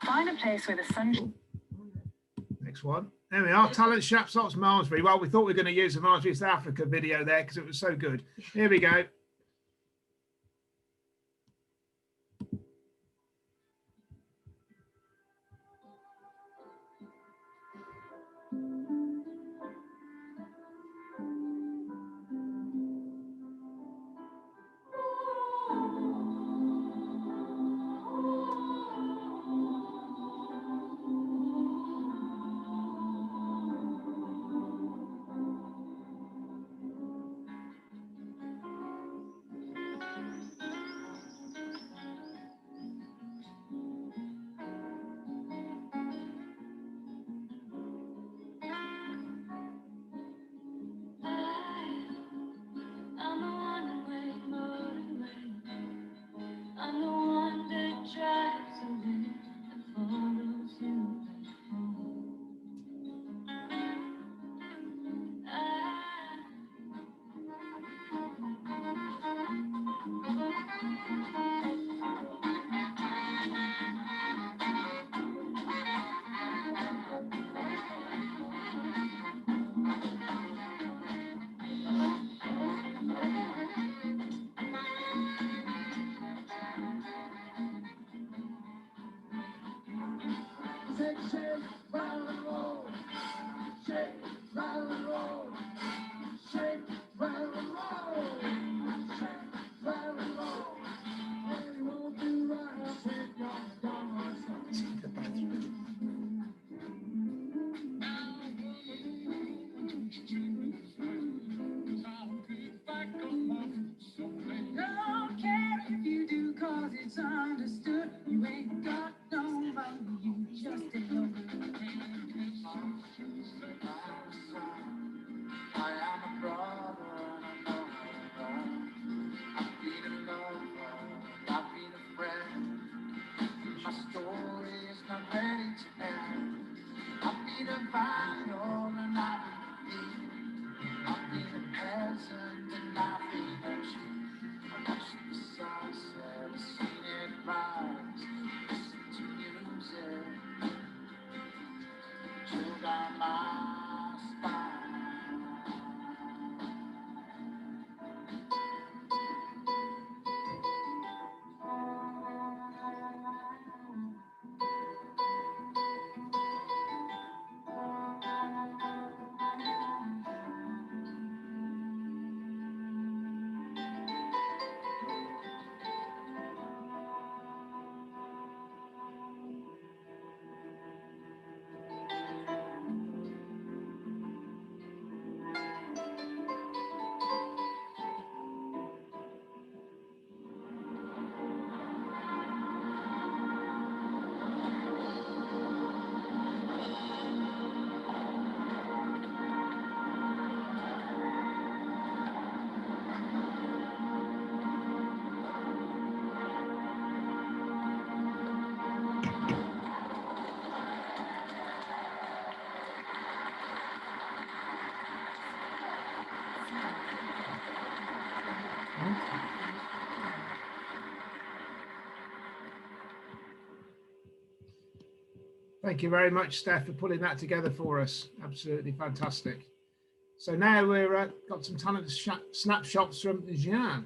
Speaker 6: Find a place where the sun...
Speaker 2: Next one. There we are, Talent Shops Malmesbury. Well, we thought we were going to use the Malmesbury South Africa video there because it was so good. Here we go. Thank you very much, Steph, for putting that together for us. Absolutely fantastic. So now we've got some talent snapshots from Gien.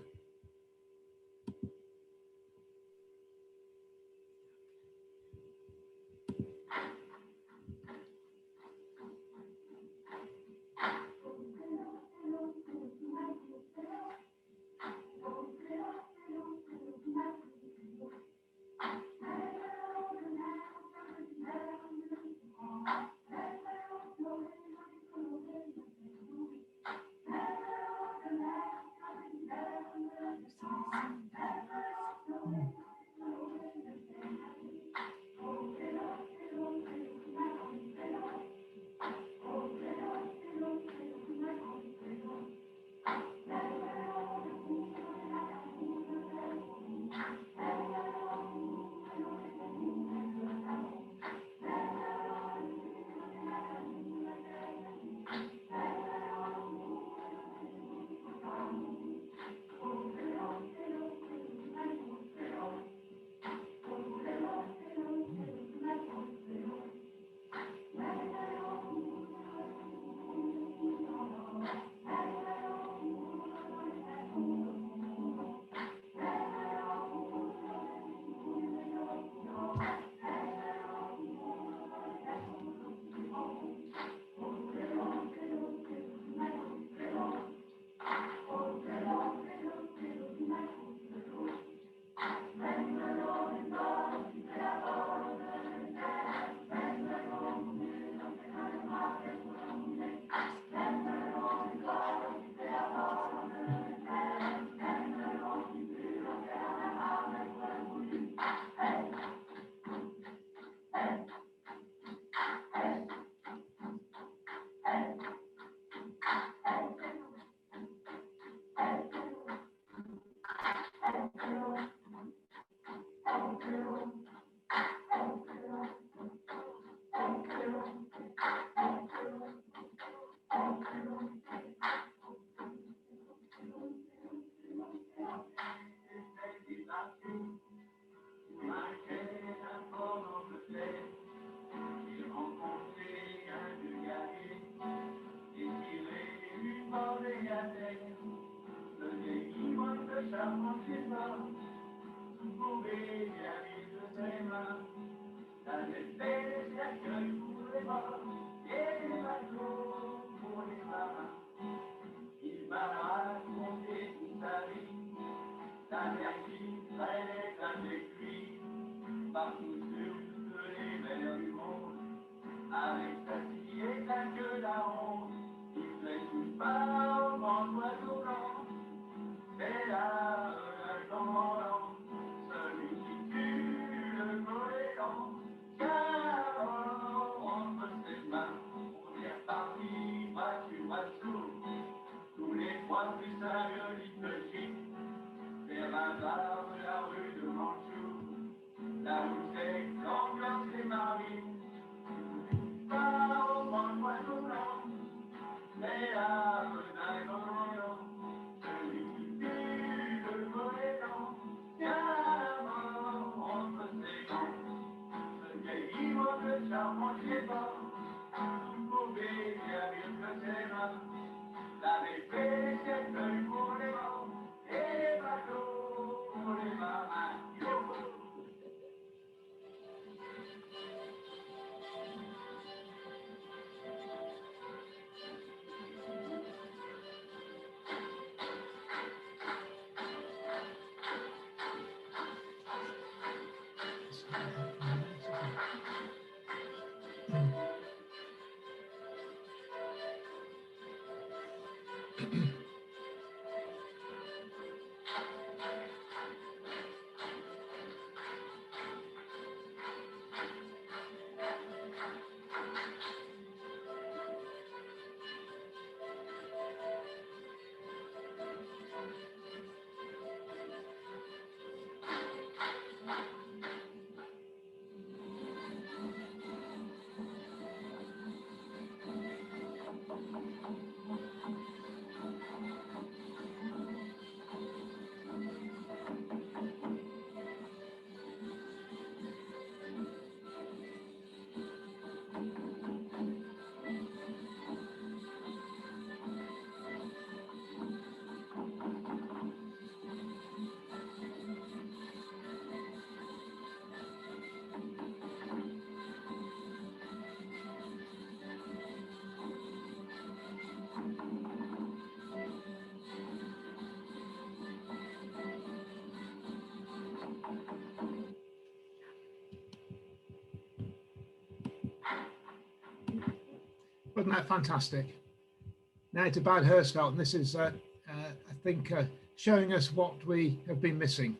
Speaker 2: Wasn't that fantastic? Now to Bad Hersfeld, and this is, I think, showing us what we have been missing.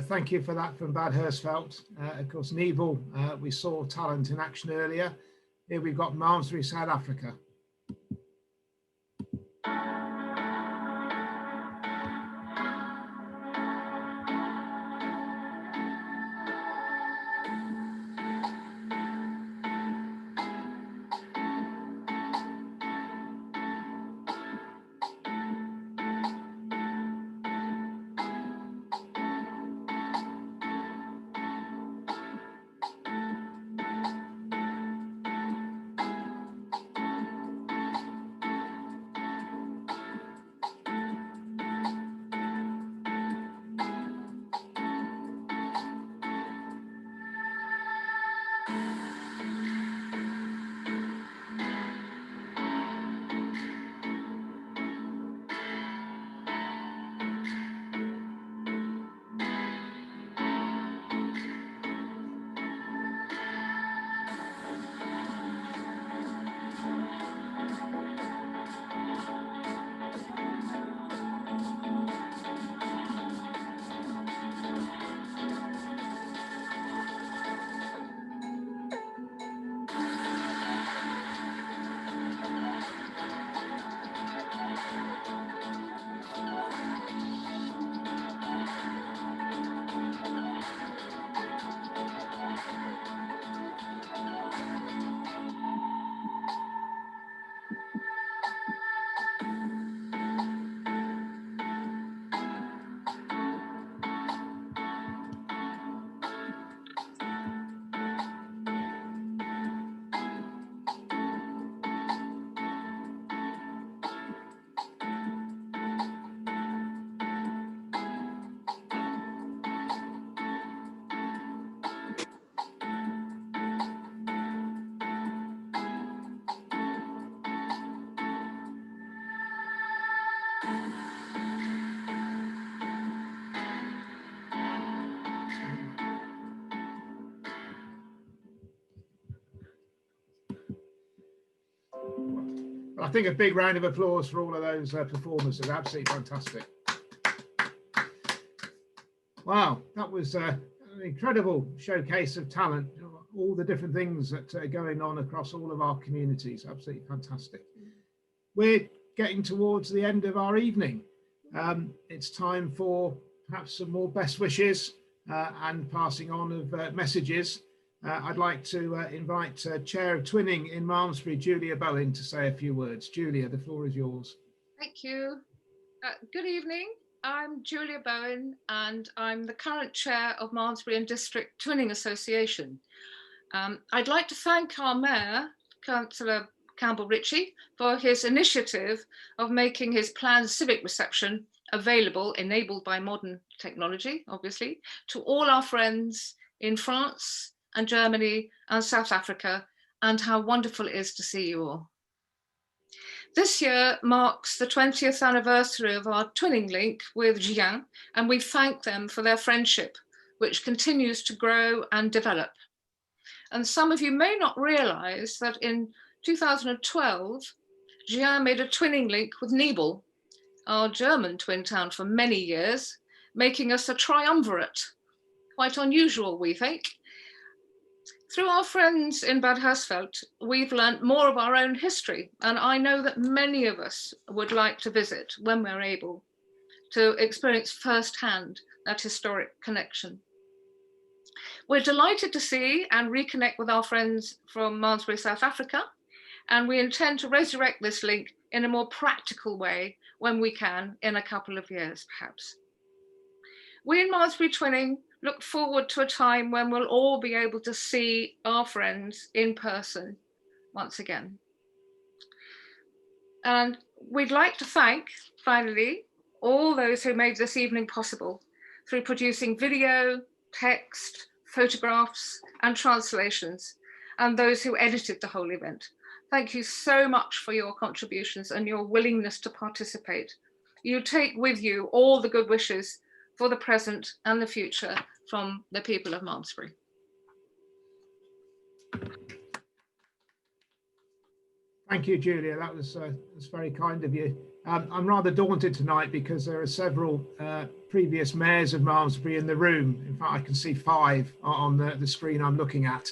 Speaker 2: Thank you for that from Bad Hersfeld. Of course, Neibull, we saw talent in action earlier. Here we've got Malmesbury, South Africa. I think a big round of applause for all of those performers. They're absolutely fantastic. Wow, that was an incredible showcase of talent, all the different things that are going on across all of our communities. Absolutely fantastic. We're getting towards the end of our evening. It's time for perhaps some more best wishes and passing on of messages. I'd like to invite Chair of Twinning in Malmesbury, Julia Bowen, to say a few words. Julia, the floor is yours.
Speaker 14: Thank you. Good evening. I'm Julia Bowen and I'm the current chair of Malmesbury and District Twinning Association. I'd like to thank our mayor, Councillor Campbell Ritchie, for his initiative of making his planned civic reception available, enabled by modern technology, obviously, to all our friends in France and Germany and South Africa, and how wonderful it is to see you all. This year marks the 20th anniversary of our twinning link with Gien, and we thank them for their friendship, which continues to grow and develop. And some of you may not realise that in 2012, Gien made a twinning link with Neibull, our German twin town for many years, making us a triumvirate. Quite unusual, we think. Through our friends in Bad Hersfeld, we've learnt more of our own history, and I know that many of us would like to visit when we're able to experience firsthand that historic connection. We're delighted to see and reconnect with our friends from Malmesbury, South Africa, and we intend to resurrect this link in a more practical way when we can in a couple of years, perhaps. We in Malmesbury Twinning look forward to a time when we'll all be able to see our friends in person once again. And we'd like to thank, finally, all those who made this evening possible through producing video, text, photographs, and translations, and those who edited the whole event. Thank you so much for your contributions and your willingness to participate. You take with you all the good wishes for the present and the future from the people of Malmesbury.
Speaker 2: Thank you, Julia. That was very kind of you. I'm rather daunted tonight because there are several previous mayors of Malmesbury in the room. In fact, I can see 5 on the screen I'm looking at,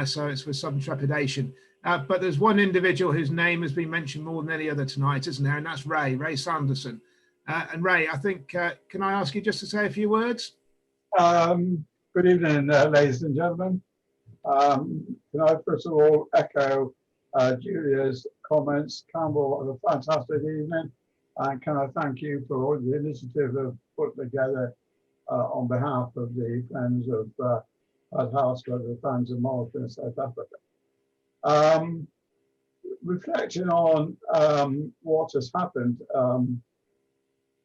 Speaker 2: so it's with some trepidation. But there's one individual whose name has been mentioned more than any other tonight, isn't there? And that's Ray Sanderson. And Ray, I think, can I ask you just to say a few words?
Speaker 15: Good evening, ladies and gentlemen. Can I first of all echo Julia's comments? Campbell, had a fantastic evening. And can I thank you for all the initiative of put together on behalf of the friends of Bad Hersfeld, the friends of Malmesbury in South Africa. Reflecting on what has happened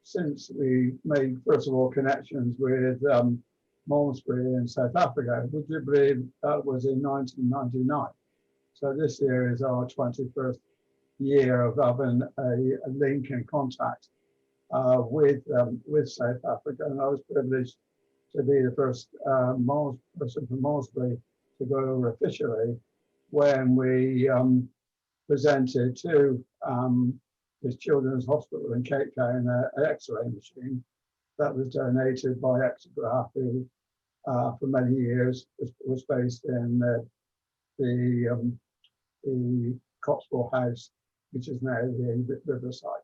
Speaker 15: since we made, first of all, connections with Malmesbury in South Africa, would you believe that was in 1999? So this year is our 21st year of having a link and contact with South Africa, and I was privileged to be the first person from Malmesbury to go over officially when we presented to this children's hospital in Cape Town an X-ray machine that was donated by Exograph, who for many years was based in the Cotswold House, which is now the Riverside.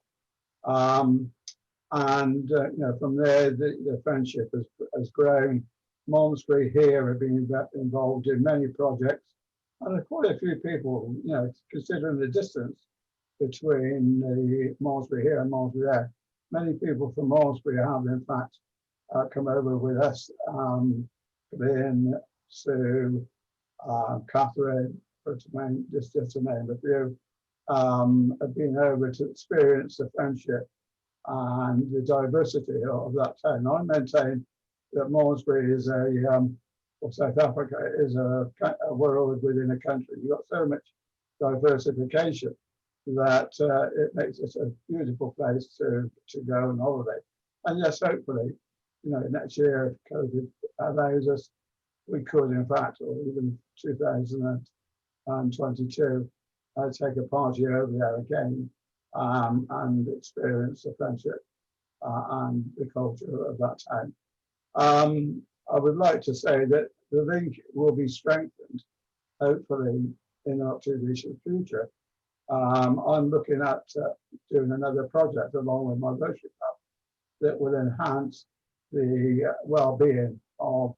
Speaker 15: And you know, from there the friendship has grown. Malmesbury here have been involved in many projects, and there are quite a few people, you know, considering the distance between the Malmesbury here and Malmesbury there. Many people from Malmesbury have in fact come over with us. Lynn, Sue, Catherine, just to name a few, have been over to experience the friendship and the diversity of that town. I maintain that Malmesbury is or South Africa is a world within a country. You've got so much diversification that it makes it a beautiful place to go on holiday. And yes, hopefully, you know, next year, if COVID allows us, we could, in fact, or even 2022, take a party over there again and experience the friendship and the culture of that town. I would like to say that the link will be strengthened, hopefully, in the not too distant future. I'm looking at doing another project along with my Rotary Club that will enhance the well-being of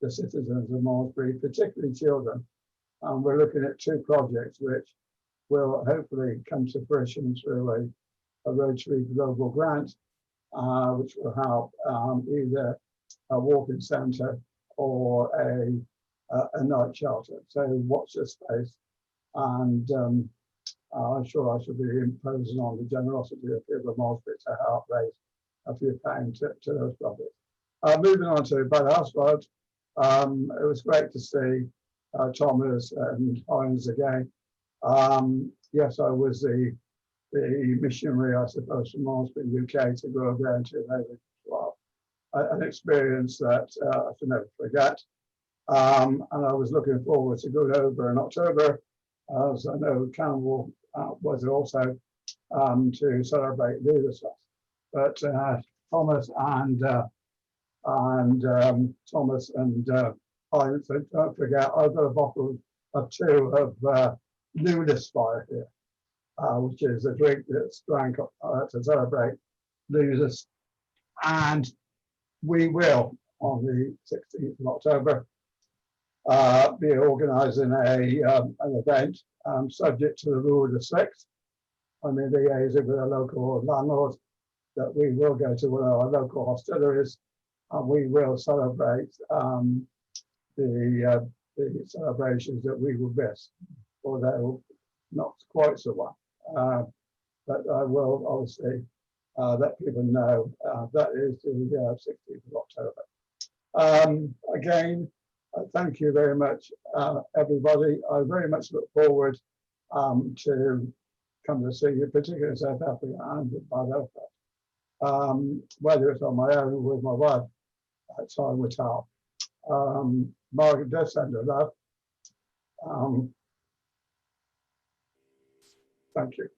Speaker 15: the citizens of Malmesbury, particularly children. And we're looking at 2 projects which will hopefully come to fruition through a Rotary Global Grant, which will help either a walking centre or a night shelter. So watch this space, and I'm sure I should be imposing on the generosity of people of Malmesbury to help raise a few pounds to those projects. Moving on to Bad Hersfeld, it was great to see Thomas and Heinz again. Yes, I was the missionary, I suppose, from Malmesbury, UK, to go there in 2012. An experience that I should never forget. And I was looking forward to going over in October, as I know Campbell was also, to celebrate Leaders Fest. But Thomas and Thomas and Heinz, don't forget, I've got a bottle of 2 of Lunas Fire here, which is a drink that's drank to celebrate losers. And we will, on the 16th of October, be organising an event subject to the rule of the 6th. I mean, liaising with a local landlord, that we will go to one of our local hosteleries, and we will celebrate the celebrations that we will miss, or they will not quite so well. But I will obviously let people know that is the 16th of October. Again, thank you very much, everybody. I very much look forward to come to see you, particularly in South Africa and Bad Hersfeld. Whether it's on my own or with my wife, time will tell. Margaret does send her love. Thank you.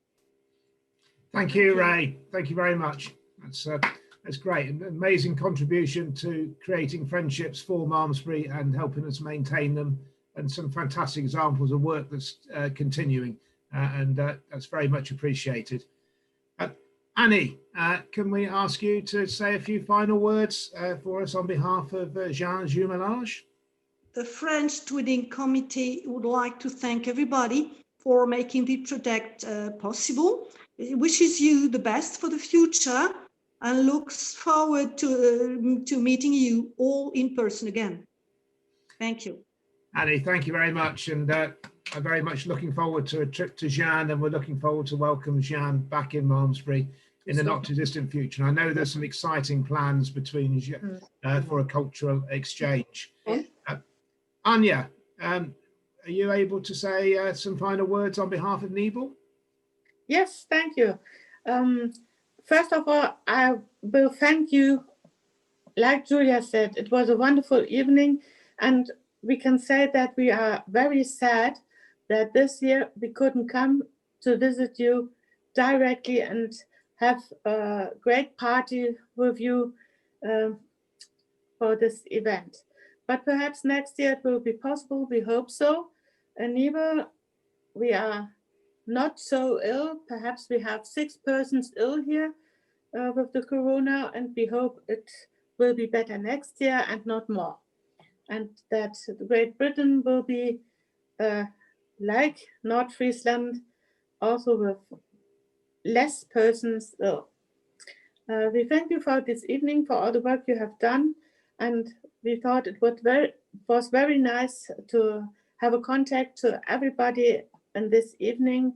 Speaker 2: Thank you, Ray. Thank you very much. That's great. An amazing contribution to creating friendships for Malmesbury and helping us maintain them, and some fantastic examples of work that's continuing, and that's very much appreciated. Annie, can we ask you to say a few final words for us on behalf of Gien Jumelage?
Speaker 9: The French Twinning Committee would like to thank everybody for making the project possible. It wishes you the best for the future and looks forward to meeting you all in person again. Thank you.
Speaker 2: Annie, thank you very much. And I'm very much looking forward to a trip to Gien, and we're looking forward to welcome Gien back in Malmesbury in the not too distant future. And I know there's some exciting plans between for a cultural exchange. Anya, are you able to say some final words on behalf of Neibull?
Speaker 10: Yes, thank you. First of all, I will thank you. Like Julia said, it was a wonderful evening, and we can say that we are very sad that this year we couldn't come to visit you directly and have a great party with you for this event. But perhaps next year it will be possible. We hope so. In Neibull, we are not so ill. Perhaps we have 6 persons ill here with the corona, and we hope it will be better next year and not more. And that Great Britain will be like North Friesland, also with less persons ill. We thank you for this evening, for all the work you have done, and we thought it was very nice to have a contact to everybody in this evening.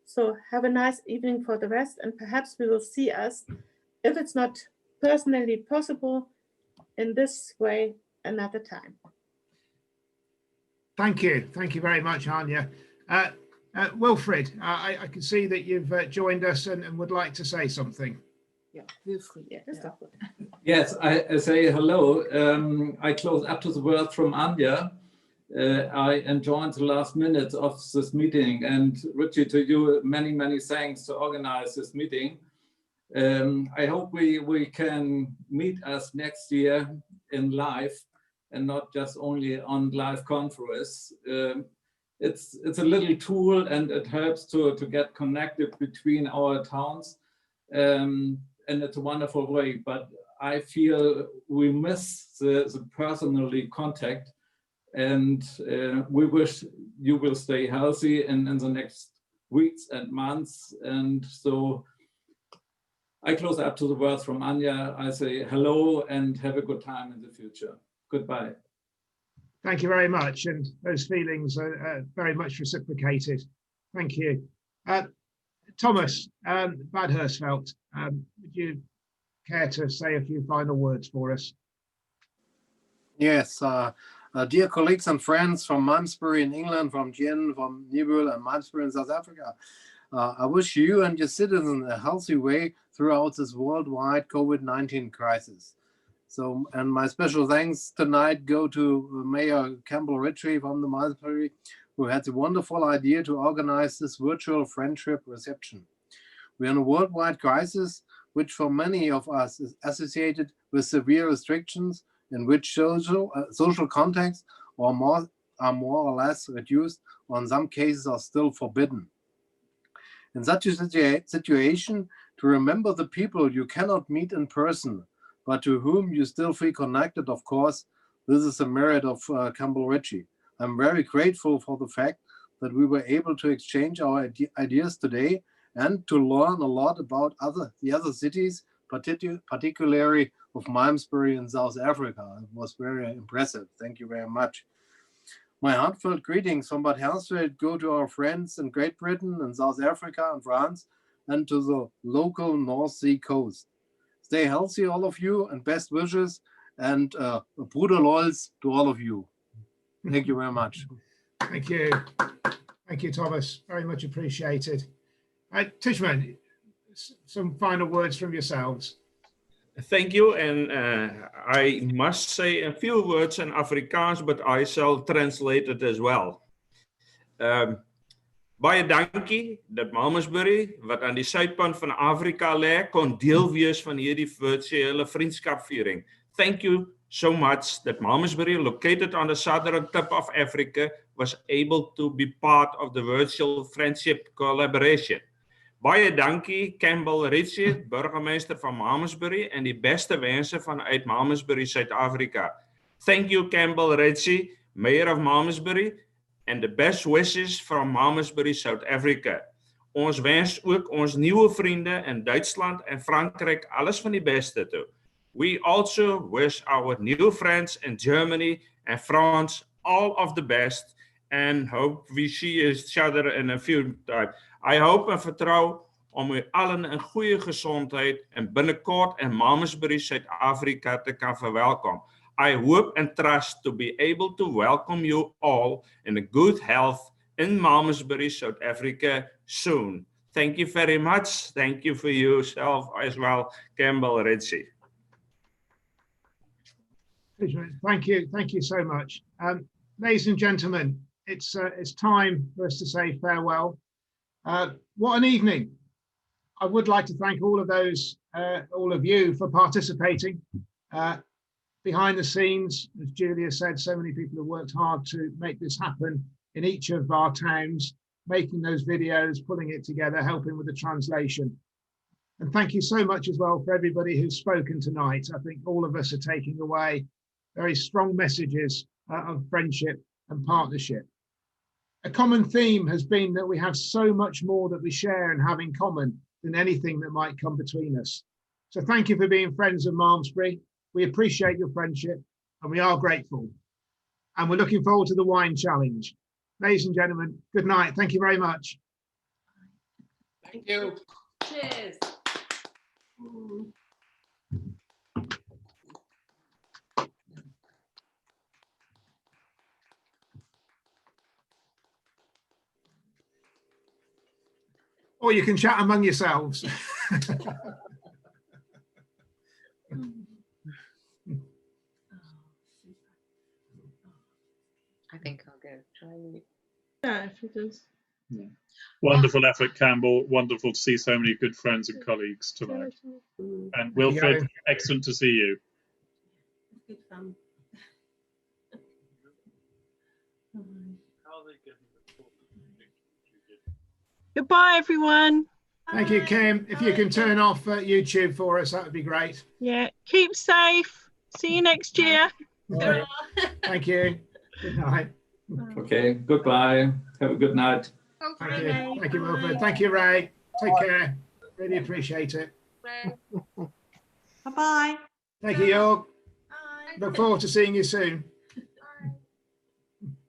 Speaker 10: So have a nice evening for the rest, and perhaps we will see us, if it's not personally possible, in this way another time.
Speaker 2: Thank you. Thank you very much, Anya. Wilfred, I can see that you've joined us and would like to say something.
Speaker 10: Yeah, Wilfred. Yeah.
Speaker 16: Yes, I say hello. I close up to the words from Anya. I enjoyed the last minutes of this meeting, and Richie, to you, many, many thanks to organize this meeting. I hope we can meet us next year in live and not just only on live conference. It's a little tool, and it helps to get connected between our towns, and it's a wonderful way. But I feel we miss the personally contact, and we wish you will stay healthy in the next weeks and months. And so I close up to the words from Anja. I say hello and have a good time in the future. Goodbye.
Speaker 2: Thank you very much. And those feelings are very much reciprocated. Thank you. Thomas, Bad Hersfeld, would you care to say a few final words for us?
Speaker 11: Yes, dear colleagues and friends from Malmesbury in England, from Gien, from Neibull and Malmesbury in South Africa, I wish you and your citizens a healthy way throughout this worldwide COVID-19 crisis. So, and my special thanks tonight go to Mayor Campbell Ritchie from the Malmesbury, who had the wonderful idea to organize this virtual friendship reception. We are in a worldwide crisis, which for many of us is associated with severe restrictions in which social contacts are more or less reduced, or in some cases are still forbidden. In such a situation, to remember the people you cannot meet in person, but to whom you still feel connected, of course, this is the merit of Campbell Ritchie. I'm very grateful for the fact that we were able to exchange our ideas today and to learn a lot about the other cities, particularly of Malmesbury in South Africa. It was very impressive. Thank you very much. My heartfelt greetings from Bad Hersfeld go to our friends in Great Britain and South Africa and France, and to the local North Sea coast. Stay healthy, all of you, and best wishes, and Bruder Lols to all of you. Thank you very much.
Speaker 2: Thank you. Thank you, Thomas. Very much appreciated. Tishman, some final words from yourselves.
Speaker 7: Thank you, and I must say a few words in Afrikaans, but I shall translate it as well. Baie dankie dat Malmesbury, wat aan die suidpunt van Afrika lê, kon deel wees van hierdie virtuele vriendskapviering. Thank you so much that Malmesbury, located on the southern tip of Africa, was able to be part of the virtual friendship collaboration. Baie dankie Campbell Ritchie, burgemeester van Malmesbury, en die beste wense vanuit Malmesbury, Suid-Afrika. Thank you Campbell Ritchie, Mayor of Malmesbury, and the best wishes from Malmesbury, South Africa. Ons wens ook ons nieuwe vriende in Duitsland en Frankrijk alles van die beste toe. We also wish our new friends in Germany and France all of the best and hope we see each other in a few time. I hope en vertrouw om u allen in goeie gezondheid en binnenkort in Malmesbury, Suid-Afrika te kan verwelkom. I hope and trust to be able to welcome you all in a good health in Malmesbury, South Africa soon. Thank you very much. Thank you for yourself as well, Campbell Ritchie.
Speaker 2: Thank you so much. Ladies and gentlemen, it's time for us to say farewell. What an evening. I would like to thank all of you for participating. Behind the scenes, as Julia said, so many people have worked hard to make this happen in each of our towns, making those videos, pulling it together, helping with the translation. And thank you so much as well for everybody who's spoken tonight. I think all of us are taking away very strong messages of friendship and partnership. A common theme has been that we have so much more that we share and have in common than anything that might come between us. So thank you for being friends of Malmesbury. We appreciate your friendship and we are grateful. And we're looking forward to the wine challenge. Ladies and gentlemen, good night. Thank you very much.
Speaker 12: Thank you.
Speaker 17: Cheers.
Speaker 2: Or you can chat among yourselves.
Speaker 17: I think I'll go. Try.
Speaker 10: Yeah, if it is.
Speaker 18: Yeah. Wonderful effort, Campbell. Wonderful to see so many good friends and colleagues tonight. And Wilfred, excellent to see you.
Speaker 17: Good fun.
Speaker 19: Goodbye, everyone.
Speaker 2: Thank you, Kim. If you can turn off YouTube for us, that would be great.
Speaker 19: Yeah, keep safe. See you next year.
Speaker 2: Okay. Thank you. Good night.
Speaker 16: Okay, goodbye. Have a good night.
Speaker 2: Thank you. Thank you, Wilfred. Thank you, Ray. Take care. Really appreciate it.
Speaker 9: Bye-bye.
Speaker 2: Thank you, York. Look forward to seeing you soon.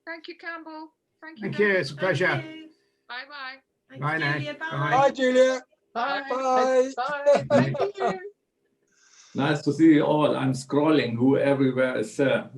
Speaker 14: Thank you, Campbell. Thank you.
Speaker 2: Thank you. It's a pleasure.
Speaker 14: Bye-bye.
Speaker 2: Bye now.
Speaker 17: Julia, bye.
Speaker 12: Bye, Julia.
Speaker 14: Bye.
Speaker 12: Bye.
Speaker 14: Bye.
Speaker 16: Nice to see you all. I'm scrolling who everywhere is there.